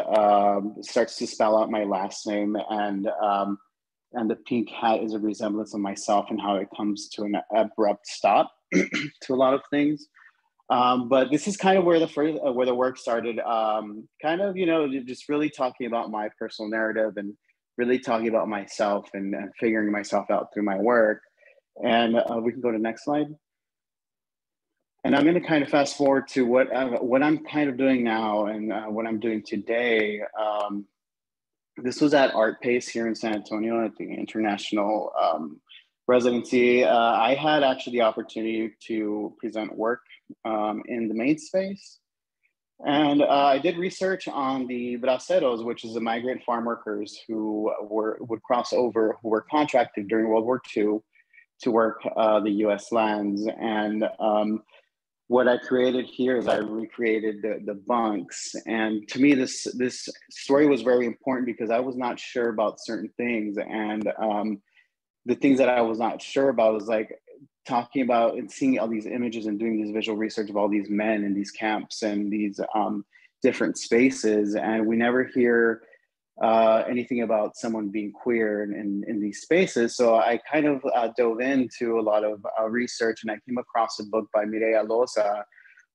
starts to spell out my last name. And the pink hat is a resemblance of myself, and how it comes to an abrupt stop to a lot of things. But this is kind of where the work started, kind of, just really talking about my personal narrative, and really talking about myself, and figuring myself out through my work. And we can go to the next slide. And I'm going to kind of fast forward to what I'm kind of doing now, and what I'm doing today. This was at Art Pace here in San Antonio at the International Residency. I had actually the opportunity to present work in the main space. And I did research on the braceros, which is the migrant farm workers who would cross over, who were contracted during World War II to work the US lands. And what I created here is I recreated the bunks. And to me, this story was very important, because I was not sure about certain things. And the things that I was not sure about was like talking about and seeing all these images and doing this visual research of all these men in these camps and these different spaces. And we never hear anything about someone being queer in these spaces. So I kind of dove into a lot of research, and I came across a book by Mireya Loza,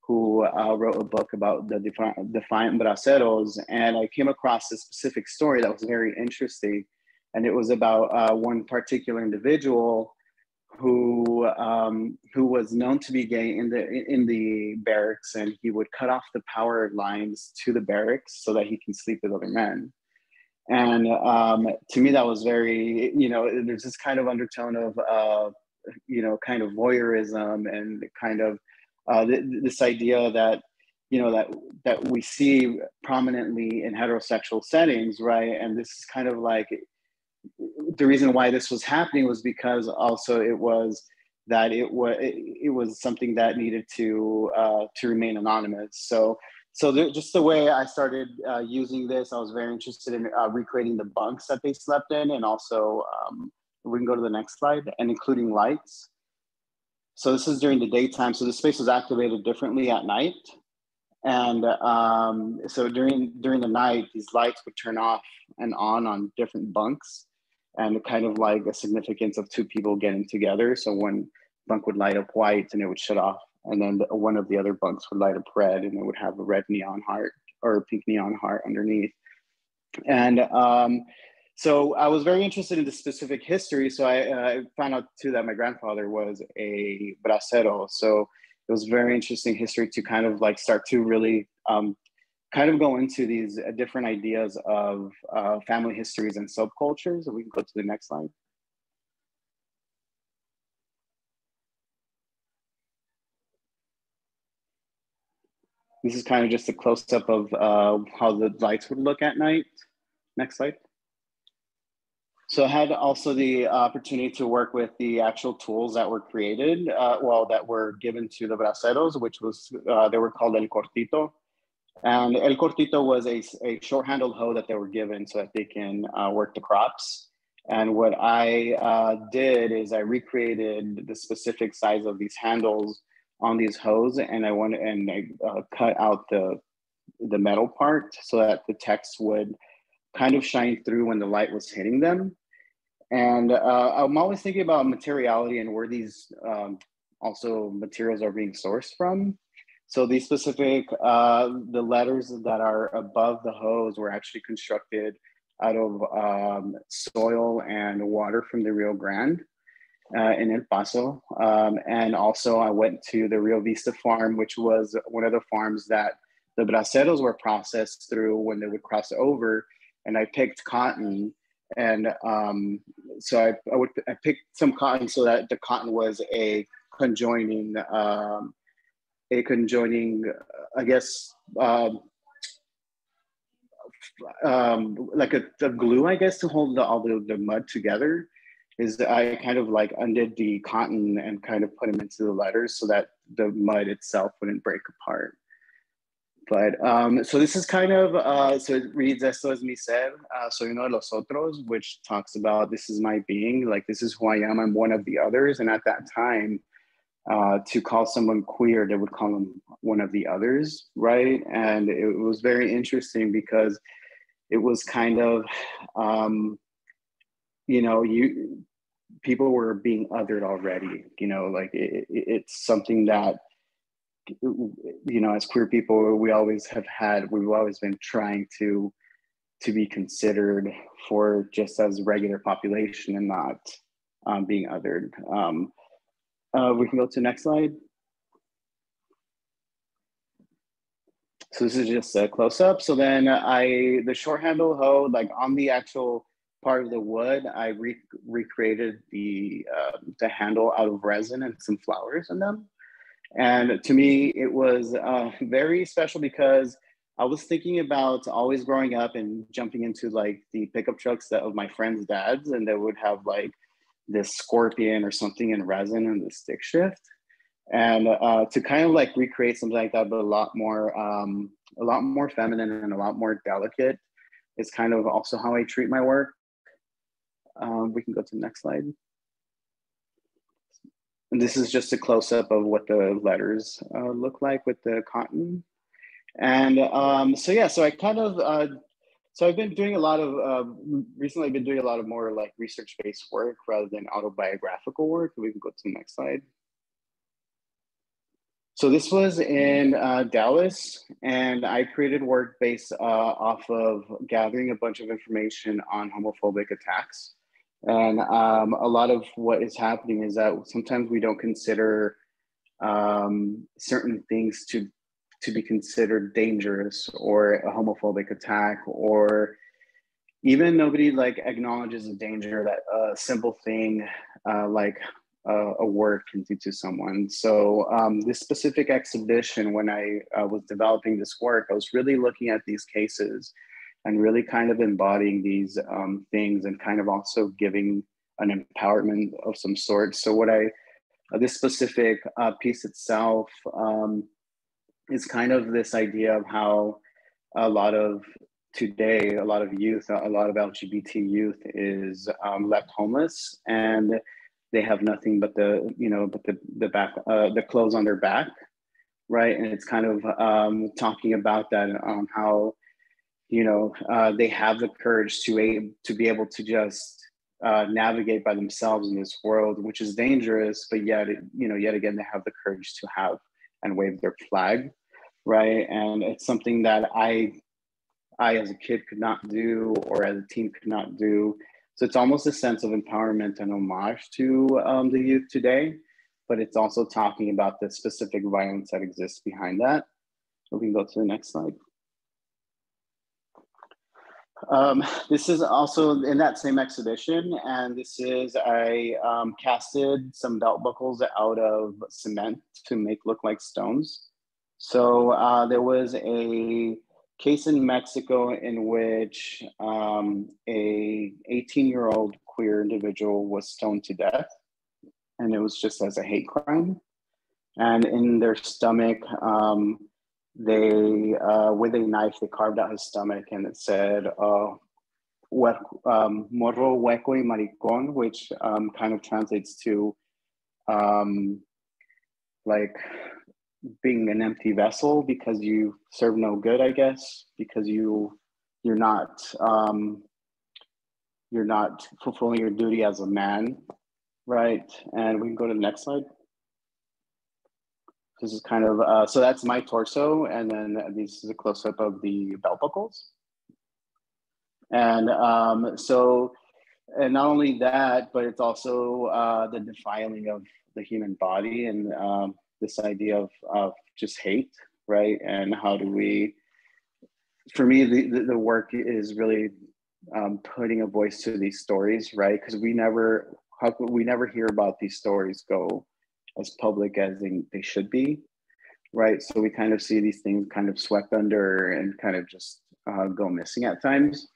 who wrote a book about the defiant braceros. And I came across a specific story that was very interesting. And it was about one particular individual who was known to be gay in the barracks, and he would cut off the power lines to the barracks so that he can sleep with other men. And to me, that was very, there's this kind of undertone of, kind of voyeurism, and kind of this idea that, that we see prominently in heterosexual settings, right? And this is kind of like, the reason why this was happening was because also it was something that needed to remain anonymous. So just the way I started using this, I was very interested in recreating the bunks that they slept in, and also we can go to the next slide, and including lights. So this is during the daytime. So the space was activated differently at night. And so during the night, these lights would turn off and on different bunks, and kind of like a significance of two people getting together. So one bunk would light up white and it would shut off, and then one of the other bunks would light up red and it would have a red neon heart or a pink neon heart underneath. And so I was very interested in the specific history. So I found out too that my grandfather was a bracero. So it was very interesting history to kind of like start to really kind of go into these different ideas of family histories and subcultures. So we can go to the next slide. This is kind of just a close-up of how the lights would look at night. Next slide. So I had also the opportunity to work with the actual tools that were created, that were given to the braceros, which was, they were called El Cortito. And El Cortito was a short-handled hoe that they were given so that they can work the crops. And what I did is I recreated the specific size of these handles on these hoes, and I cut out the metal part so that the text would kind of shine through when the light was hitting them. And I'm always thinking about materiality and where these also materials are being sourced from. So these specific, the letters that are above the hose were actually constructed out of soil and water from the Rio Grande in El Paso. And also I went to the Rio Vista farm, which was one of the farms that the braceros were processed through when they would cross over. And I picked cotton. And so I picked some cotton so that the cotton was a conjoining, I guess, like a glue, I guess, to hold all the mud together. Is I kind of like undid the cotton and kind of put them into the letters so that the mud itself wouldn't break apart. But so this is kind of, so it reads, esto es mi ser, soy uno de los otros, which talks about this is my being, like this is who I am, I'm one of the others. And at that time, to call someone queer, they would call them one of the others, right? And it was very interesting because it was kind of, people were being othered already, like it's something that, as queer people, we've always been trying to be considered for just as regular population and not being othered. We can go to the next slide. So this is just a close-up. So then the short handle hoe, like on the actual part of the wood, I recreated the handle out of resin and some flowers in them. And to me, it was very special because I was thinking about always growing up and jumping into like the pickup trucks of my friends' dads, and they would have like this scorpion or something in resin and the stick shift. And to kind of like recreate something like that, but a lot more feminine and a lot more delicate is kind of also how I treat my work. We can go to the next slide. And this is just a close-up of what the letters look like with the cotton. And so I kind of, so I've been doing a lot of, recently I've been doing a lot of more like research-based work rather than autobiographical work. We can go to the next slide. So this was in Dallas, and I created work based off of gathering a bunch of information on homophobic attacks. And a lot of what is happening is that sometimes we don't consider certain things to be considered dangerous or a homophobic attack, or even nobody like acknowledges the danger that a simple thing like a word can do to someone. So this specific exhibition, when I was developing this work, I was really looking at these cases and really kind of embodying these things and kind of also giving an empowerment of some sort. So this specific piece itself is kind of this idea of how a lot of youth, a lot of LGBT youth is left homeless, and they have nothing but the clothes on their back, right? And it's kind of talking about that, how, you know, they have the courage to be able to just navigate by themselves in this world, which is dangerous, but yet, you know, yet again, they have the courage to have and wave their flag, right? And it's something that I as a kid could not do, or as a teen could not do. So it's almost a sense of empowerment and homage to the youth today, but it's also talking about the specific violence that exists behind that. We can go to the next slide. This is also in that same exhibition, and this is, I casted some belt buckles out of cement to make look like stones. So there was a case in Mexico in which a 18-year-old queer individual was stoned to death, and it was just as a hate crime. And in their stomach, they, with a knife, they carved out his stomach, and it said, morro, hueco y maricón, which kind of translates to like being an empty vessel because you serve no good, I guess, because you're not fulfilling your duty as a man, right? And we can go to the next slide. This is kind of, so that's my torso, and then this is a close-up of the belt buckles. And and not only that, but it's also the defiling of the human body, and this idea of just hate, right? And how do we, for me, the work is really putting a voice to these stories, right? Because we never hear about these stories go as public as they should be, right? So we kind of see these things kind of swept under and kind of just go missing at times.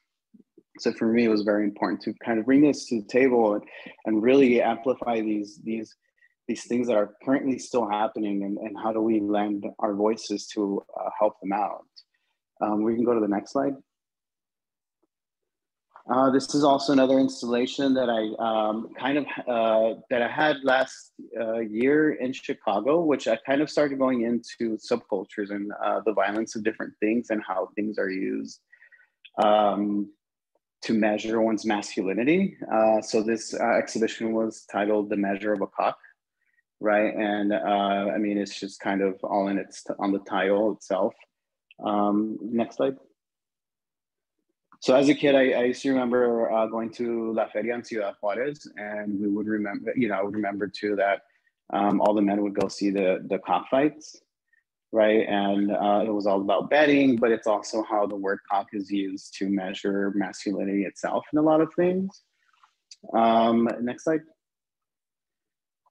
So for me, it was very important to kind of bring this to the table and really amplify these things that are currently still happening, and how do we lend our voices to help them out. We can go to the next slide. This is also another installation that I had last year in Chicago, which I kind of started going into subcultures and the violence of different things and how things are used to measure one's masculinity. So this exhibition was titled "The Measure of a Cock," right? And I mean, it's just kind of all in on the title itself. Next slide. So as a kid, I used to remember going to La Feria in Ciudad Juarez, and we would remember, you know, I would remember too that all the men would go see the cockfights, right? And it was all about betting, but it's also how the word cock is used to measure masculinity itself in a lot of things. Next slide.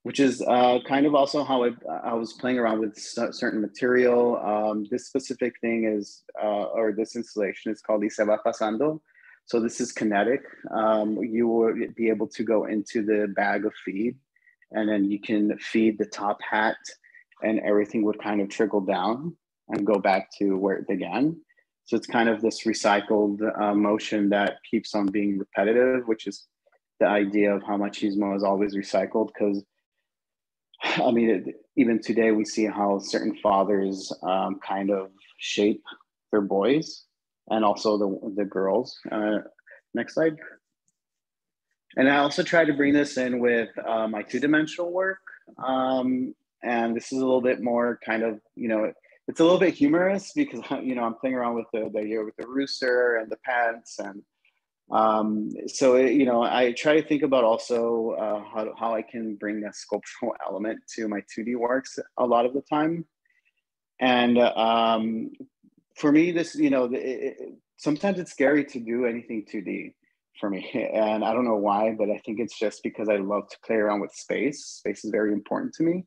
Which is kind of also how I was playing around with certain material. This specific thing is, or this installation is called the Cevapasando. So this is kinetic. You would be able to go into the bag of feed, and then you can feed the top hat, and everything would kind of trickle down and go back to where it began. So it's kind of this recycled motion that keeps on being repetitive, which is the idea of how machismo is always recycled, because I mean, even today we see how certain fathers kind of shape their boys and also the girls. Next slide. And I also try to bring this in with my two-dimensional work. And this is a little bit more kind of, you know, it's a little bit humorous because, you know, I'm playing around with the rooster and the pants, and so you know, I try to think about also how I can bring a sculptural element to my 2D works a lot of the time. And for me, this, you know, sometimes it's scary to do anything 2D for me, and I don't know why, but I think it's just because I love to play around with space. Space is very important to me.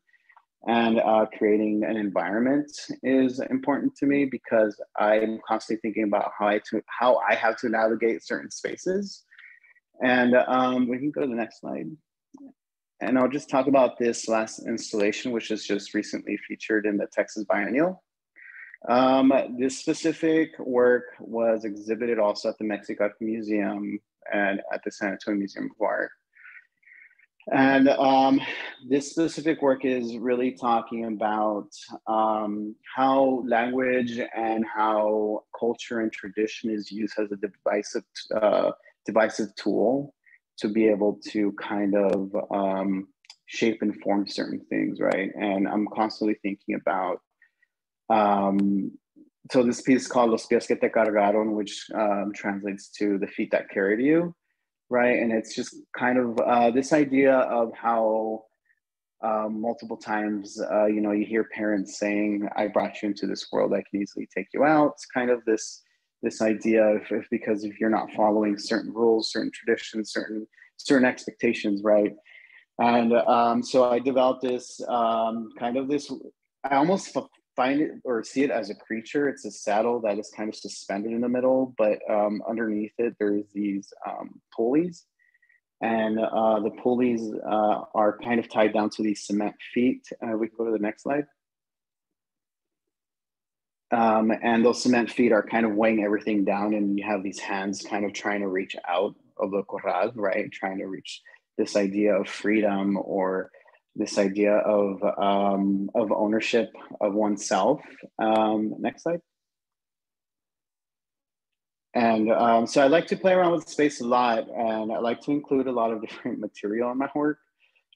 And creating an environment is important to me because I'm constantly thinking about how I have to navigate certain spaces. And we can go to the next slide. And I'll just talk about this last installation, which is just recently featured in the Texas Biennial. This specific work was exhibited also at the Mexico Art Museum and at the San Antonio Museum of Art. And this specific work is really talking about how language and how culture and tradition is used as a divisive tool to be able to kind of shape and form certain things, right? And I'm constantly thinking about, so this piece called Los pies que te cargaron, which translates to the feet that carried you, right? And it's just kind of this idea of how multiple times, you know, you hear parents saying, I brought you into this world, I can easily take you out. It's kind of this idea of because if you're not following certain rules, certain traditions, certain expectations, right? And so I developed this kind of this, I almost find it or see it as a creature. It's a saddle that is kind of suspended in the middle, but underneath it, there's these pulleys. And the pulleys are kind of tied down to these cement feet. We can go to the next slide. And those cement feet are kind of weighing everything down, and you have these hands kind of trying to reach out of the corral, right? Trying to reach this idea of freedom or this idea of ownership of oneself. Next slide. And so I like to play around with space a lot, and I like to include a lot of different material in my work.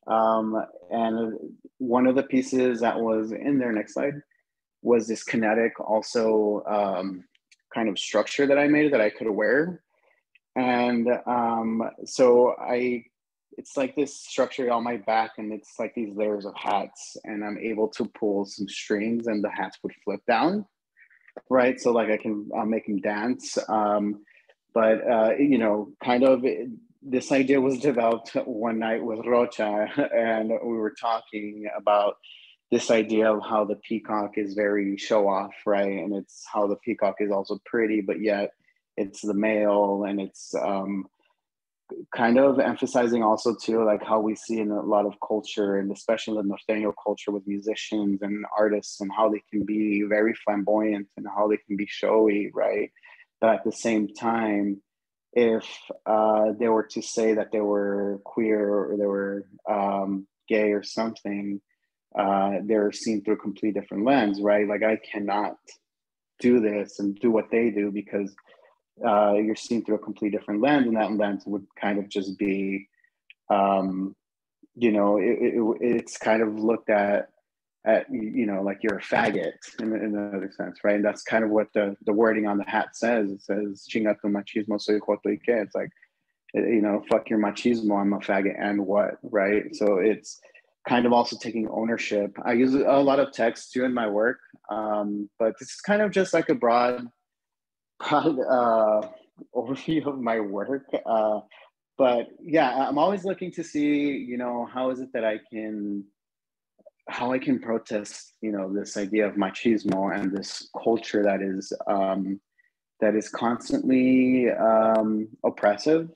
And one of the pieces that was in there, next slide, was this kinetic also kind of structure that I made that I could wear. And so it's like this structure on my back, and it's like these layers of hats, and I'm able to pull some strings and the hats would flip down, right? So like I can make them dance. But you know, kind of this idea was developed one night with Rocha, and we were talking about this idea of how the peacock is very show off, right? And it's how the peacock is also pretty, but yet it's the male, and it's kind of emphasizing also too, like how we see in a lot of culture, and especially the Norteño culture with musicians and artists, and how they can be very flamboyant and how they can be showy, right? But at the same time, if they were to say that they were queer or they were gay or something, they're seen through a completely different lens, right? Like I cannot do this and do what they do because you're seen through a completely different lens, and that lens would kind of just be, you know, it's kind of looked at, you know, like you're a faggot in another sense, right? And that's kind of what the wording on the hat says. It says, "Chinga tu machismo, soy joto y qué." It's like, you know, fuck your machismo, I'm a faggot and what, right? So it's kind of also taking ownership. I use a lot of text too in my work, but this is kind of just like a broad overview of my work. But yeah, I'm always looking to see, you know, how is it that I can protest, you know, this idea of machismo and this culture that is constantly oppressive,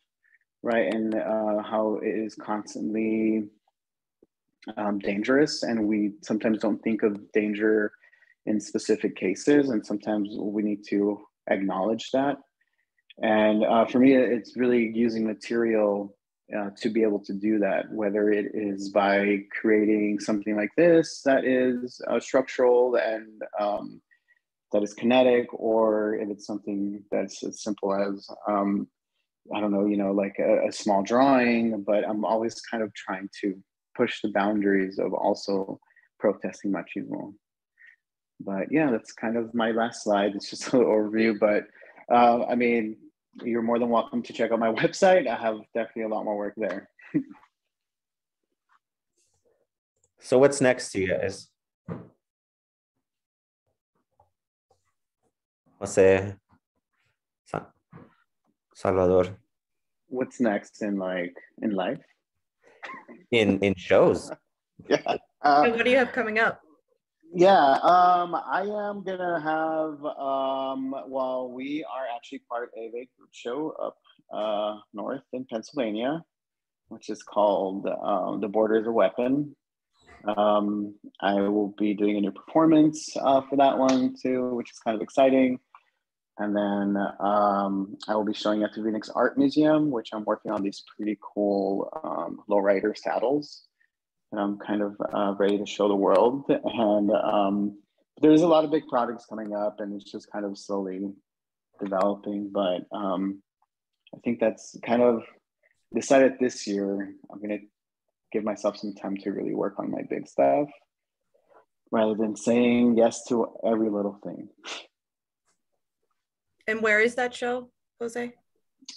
right? And how it is constantly dangerous, and we sometimes don't think of danger in specific cases, and sometimes we need to acknowledge that. And for me, it's really using material to be able to do that, whether it is by creating something like this that is structural and that is kinetic, or if it's something that's as simple as, I don't know, you know, like a small drawing, but I'm always kind of trying to push the boundaries of also protesting machismo. But yeah, that's kind of my last slide. It's just an overview, but I mean, you're more than welcome to check out my website. I have definitely a lot more work there. So what's next to you guys? Jose, Salvador. What's next in life? In shows. Yeah. So what do you have coming up? Yeah, I am gonna have, well, we are actually part of a group show up north in Pennsylvania, which is called The Border is a Weapon. I will be doing a new performance for that one too, which is kind of exciting. And then I will be showing at the Phoenix Art Museum, which I'm working on these pretty cool lowrider saddles. And I'm kind of ready to show the world. And there's a lot of big projects coming up, and it's just kind of slowly developing. But I think that's kind of decided this year. I'm going to give myself some time to really work on my big stuff rather than saying yes to every little thing. And where is that show, Jose?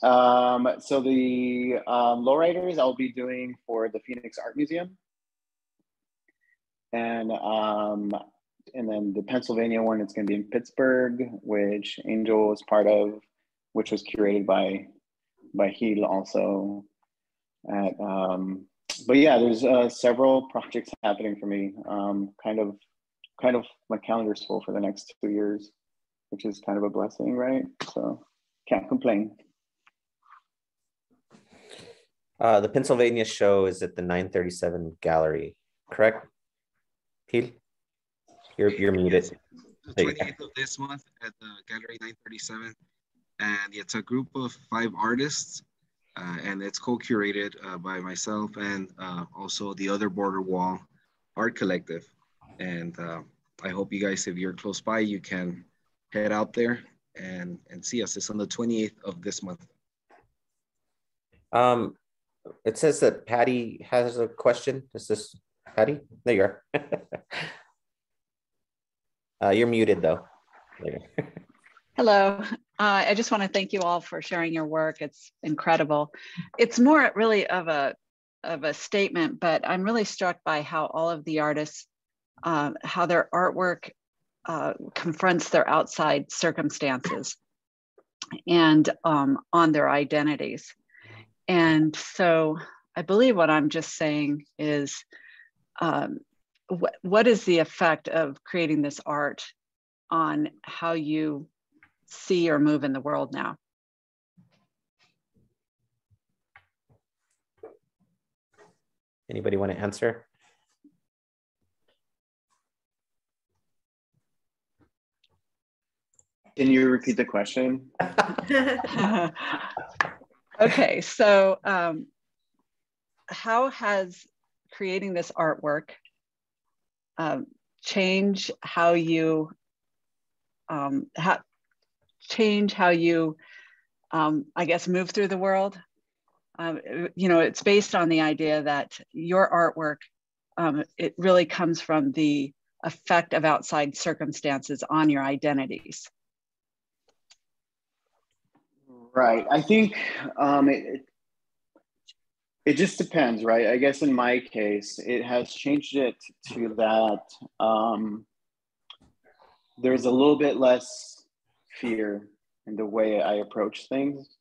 So the lowriders I'll be doing for the Phoenix Art Museum. And then the Pennsylvania one, it's going to be in Pittsburgh, which Angel was part of, which was curated by Gil also. But yeah, there's several projects happening for me. Kind of my calendar's full for the next 2 years, which is kind of a blessing, right? So can't complain. The Pennsylvania show is at the 937 Gallery, correct? Gil? You're muted. The 28th of this month at the Gallery 937. And it's a group of 5 artists, and it's co-curated by myself and also the Other Border Wall Art Collective. And I hope you guys, if you're close by, you can head out there and see us. It's on the 28th of this month. It says that Patty has a question. Is this Patty? There you are. You're muted though. There you are. Hello. I just want to thank you all for sharing your work. It's incredible. It's more really of a statement, but I'm really struck by how all of the artists, how their artwork confronts their outside circumstances and on their identities. And so I believe what I'm just saying is, what is the effect of creating this art on how you see or move in the world now? Anybody want to answer? Can you repeat the question? Okay, so how has creating this artwork change how you I guess move through the world? You know, it's based on the idea that your artwork, it really comes from the effect of outside circumstances on your identities. Right. I think it just depends, right? I guess in my case, it has changed it to that there's a little bit less fear in the way I approach things,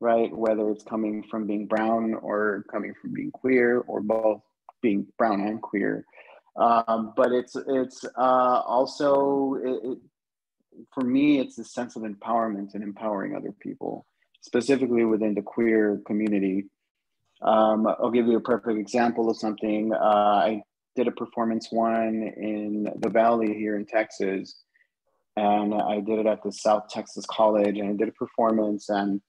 right? Whether it's coming from being brown or coming from being queer, or both being brown and queer. But it's also, for me, it's a sense of empowerment and empowering other people, specifically within the queer community. I'll give you a perfect example of something. I did a performance one in the Valley here in Texas, and I did it at the South Texas College, and I did a performance, and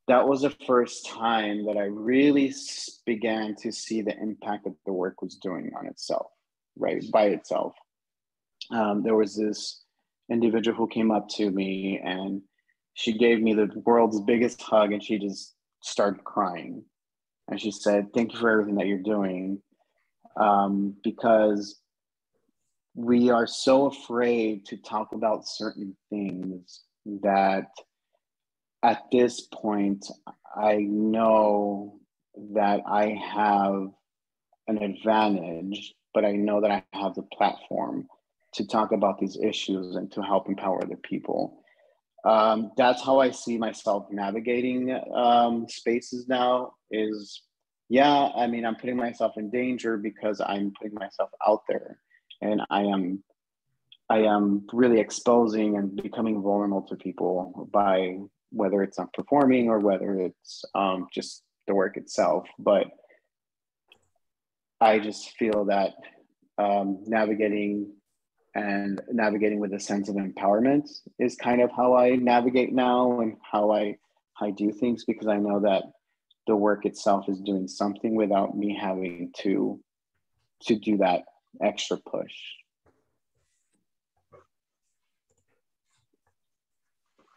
that was the first time that I really began to see the impact that the work was doing on itself, right, by itself. There was this individual who came up to me, and she gave me the world's biggest hug, and she just started crying. And she said, "Thank you for everything that you're doing." Because we are so afraid to talk about certain things that at this point, I know that I have an advantage, but I know that I have the platform to talk about these issues and to help empower other people. That's how I see myself navigating spaces now is, yeah, I mean, I'm putting myself in danger because I'm putting myself out there, and I am really exposing and becoming vulnerable to people by whether it's I'm performing or whether it's just the work itself. But I just feel that navigating and navigating with a sense of empowerment is kind of how I navigate now and how I do things, because I know that the work itself is doing something without me having to do that extra push.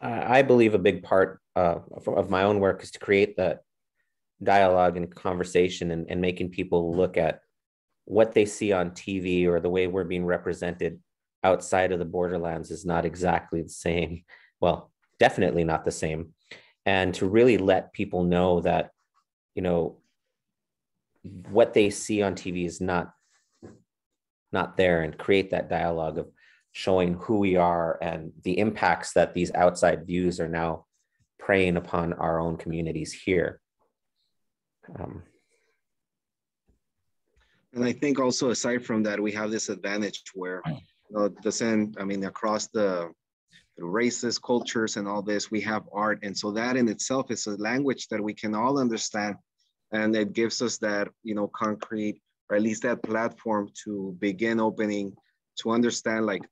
I believe a big part of my own work is to create that dialogue and conversation and making people look at what they see on TV or the way we're being represented outside of the borderlands is not exactly the same. Well, definitely not the same. And to really let people know that, you know, what they see on TV is not there, and create that dialogue of showing who we are and the impacts that these outside views are now preying upon our own communities here. And I think also aside from that, we have this advantage where, across the races, cultures, and all this, we have art. And so that in itself is a language that we can all understand. And it gives us that, concrete, or at least that platform to begin opening, to understand like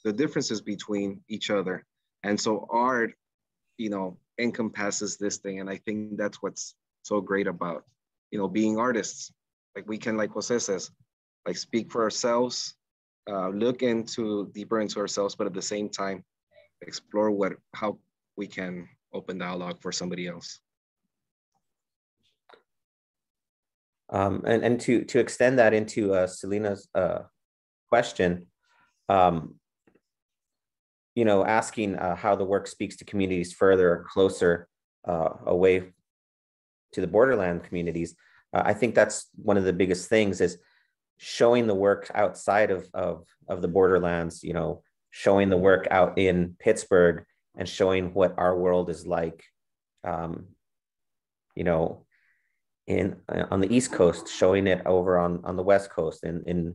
the differences between each other. And so art, encompasses this thing. And I think that's what's so great about, being artists. Like we can, like Jose says, like speak for ourselves, look deeper into ourselves, but at the same time, explore how we can open dialogue for somebody else. And to extend that into Selena's question, asking how the work speaks to communities further, closer, away to the borderland communities. I think that's one of the biggest things, is showing the work outside of the borderlands, showing the work out in Pittsburgh and showing what our world is like, on the East Coast, showing it over on the West Coast and in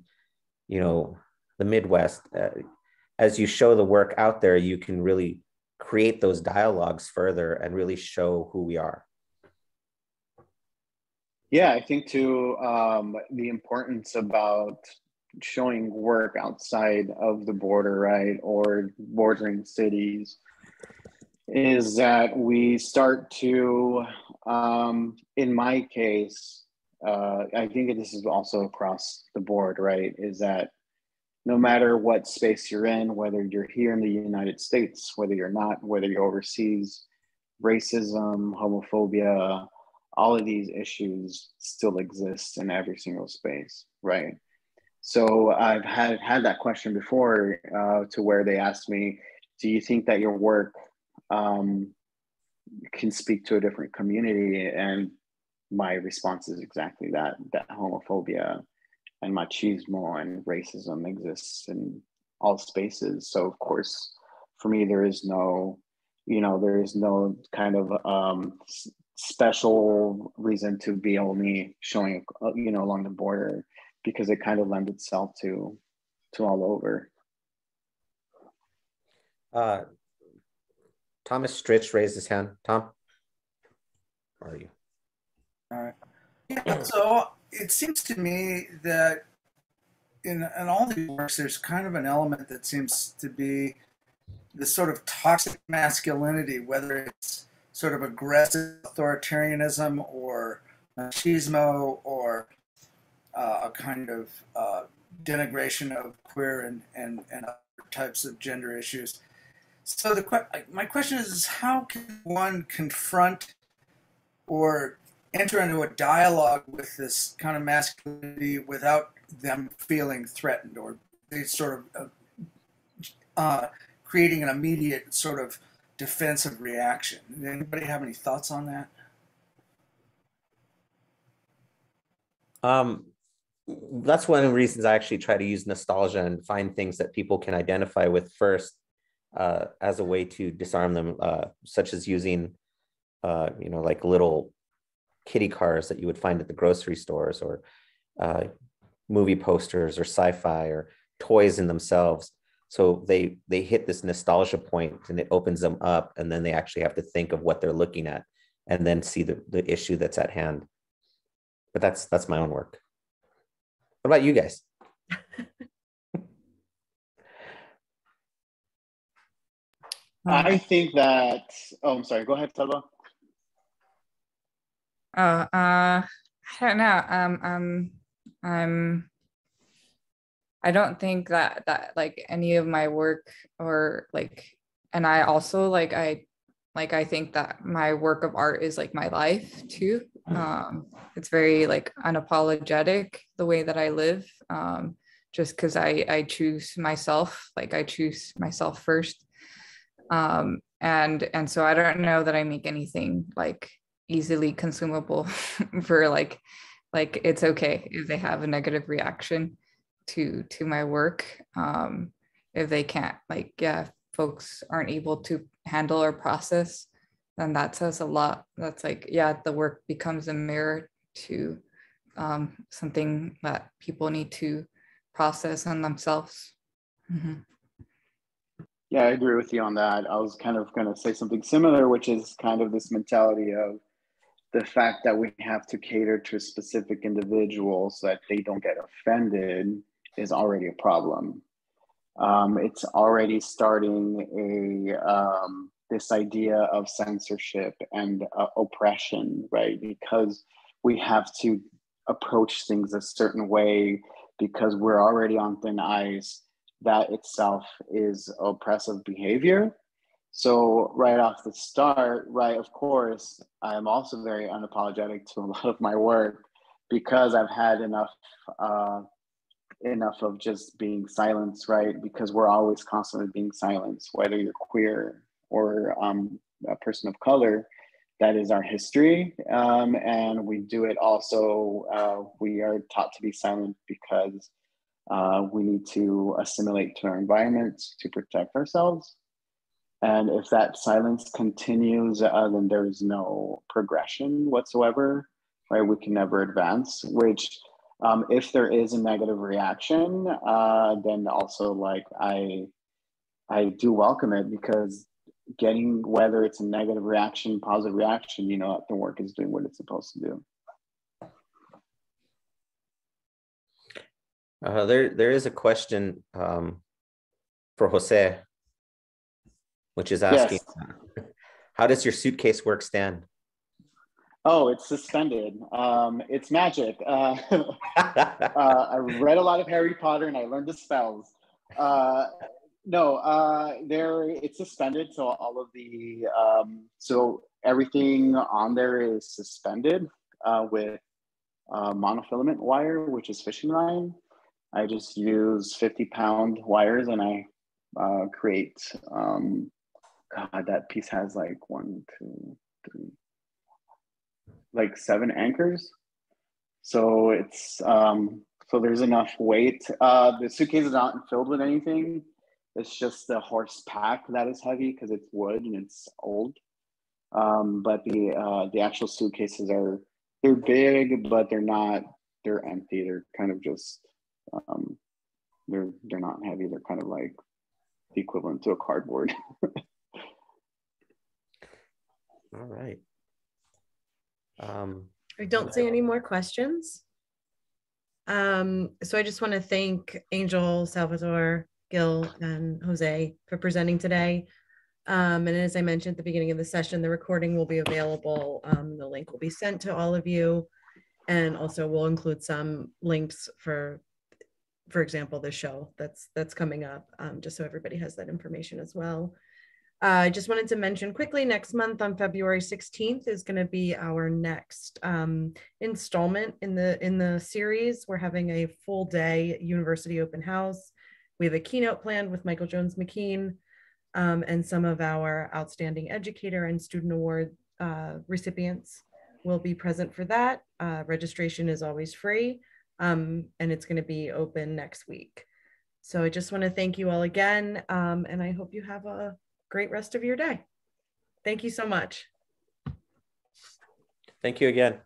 the Midwest. As you show the work out there, you can really create those dialogues further and really show who we are. Yeah, I think too, the importance about showing work outside of the border, right, or bordering cities, is that we start to, in my case, I think this is also across the board, right, is that no matter what space you're in, whether you're here in the United States, whether you're not, whether you're overseas, racism, homophobia, all of these issues still exist in every single space, right? So I've had that question before, to where they asked me, do you think that your work can speak to a different community? And my response is exactly that homophobia and machismo and racism exists in all spaces. So of course, for me, there is no kind of special reason to be only showing, along the border, because it kind of lends itself to all over. Thomas Stritch raised his hand. Tom, where are you? All right. Yeah, so it seems to me that in all these works, there's kind of an element that seems to be this sort of toxic masculinity, whether it's sort of aggressive authoritarianism or machismo or a kind of denigration of queer and other types of gender issues. So my question is how can one confront or enter into a dialogue with this kind of masculinity without them feeling threatened, or they sort of creating an immediate sort of defensive reaction? Does anybody have any thoughts on that? That's one of the reasons I actually try to use nostalgia and find things that people can identify with first, as a way to disarm them, such as using, like little kitty cars that you would find at the grocery stores, or movie posters, or sci-fi, or toys in themselves. So they hit this nostalgia point and it opens them up, and then they actually have to think of what they're looking at and then see the issue that's at hand. But that's my own work. What about you guys? I think that, oh, I'm sorry, go ahead, Salva. I don't know. I don't think that like any of my work or like, and I also like I think that my work of art is like my life too. It's very like unapologetic the way that I live. Just because I choose myself, like I choose myself first. And so I don't know that I make anything like easily consumable for like it's okay if they have a negative reaction to my work. If they can't, like, yeah, folks aren't able to handle or process, then that says a lot. That's like, yeah, the work becomes a mirror to something that people need to process on themselves. Mm-hmm. Yeah, I agree with you on that. I was kind of going to say something similar, which is kind of this mentality of the fact that we have to cater to specific individuals so that they don't get offended is already a problem. It's already starting this idea of censorship and oppression, right? Because we have to approach things a certain way because we're already on thin ice. That itself is oppressive behavior. So right off the start, right, of course, I'm also very unapologetic to a lot of my work because I've had enough of just being silenced, right? Because we're always constantly being silenced, whether you're queer or a person of color. That is our history. And we do it also, we are taught to be silent because we need to assimilate to our environment to protect ourselves. And if that silence continues, then there's no progression whatsoever, right? We can never advance, which if there is a negative reaction, then also like I do welcome it because getting, whether it's a negative reaction, positive reaction, you know, the work is doing what it's supposed to do. There is a question for Jose, which is asking, yes. How does your suitcase work stand? Oh, it's suspended. It's magic. I read a lot of Harry Potter and I learned the spells. It's suspended. So all of the, so everything on there is suspended with monofilament wire, which is fishing line. I just use 50-pound wires and I create, God, that piece has like 7 anchors. So it's, so there's enough weight. The suitcase is not filled with anything. It's just the horse pack that is heavy because it's wood and it's old. But the actual suitcases they're big, but they're empty. They're kind of just, they're not heavy. They're kind of like the equivalent to a cardboard. All right. I don't see any more questions. So I just want to thank Angel, Salvador, Gil, and Jose for presenting today. And as I mentioned at the beginning of the session, the recording will be available. The link will be sent to all of you. And also we'll include some links for example, the show that's coming up, just so everybody has that information as well. I just wanted to mention quickly, next month on February 16th is going to be our next installment in the series. We're having a full day university open house. We have a keynote planned with Michael Jones McKean, and some of our outstanding educator and student award recipients will be present for that. Registration is always free, and it's going to be open next week. So I just want to thank you all again, and I hope you have a great rest of your day. Thank you so much. Thank you again.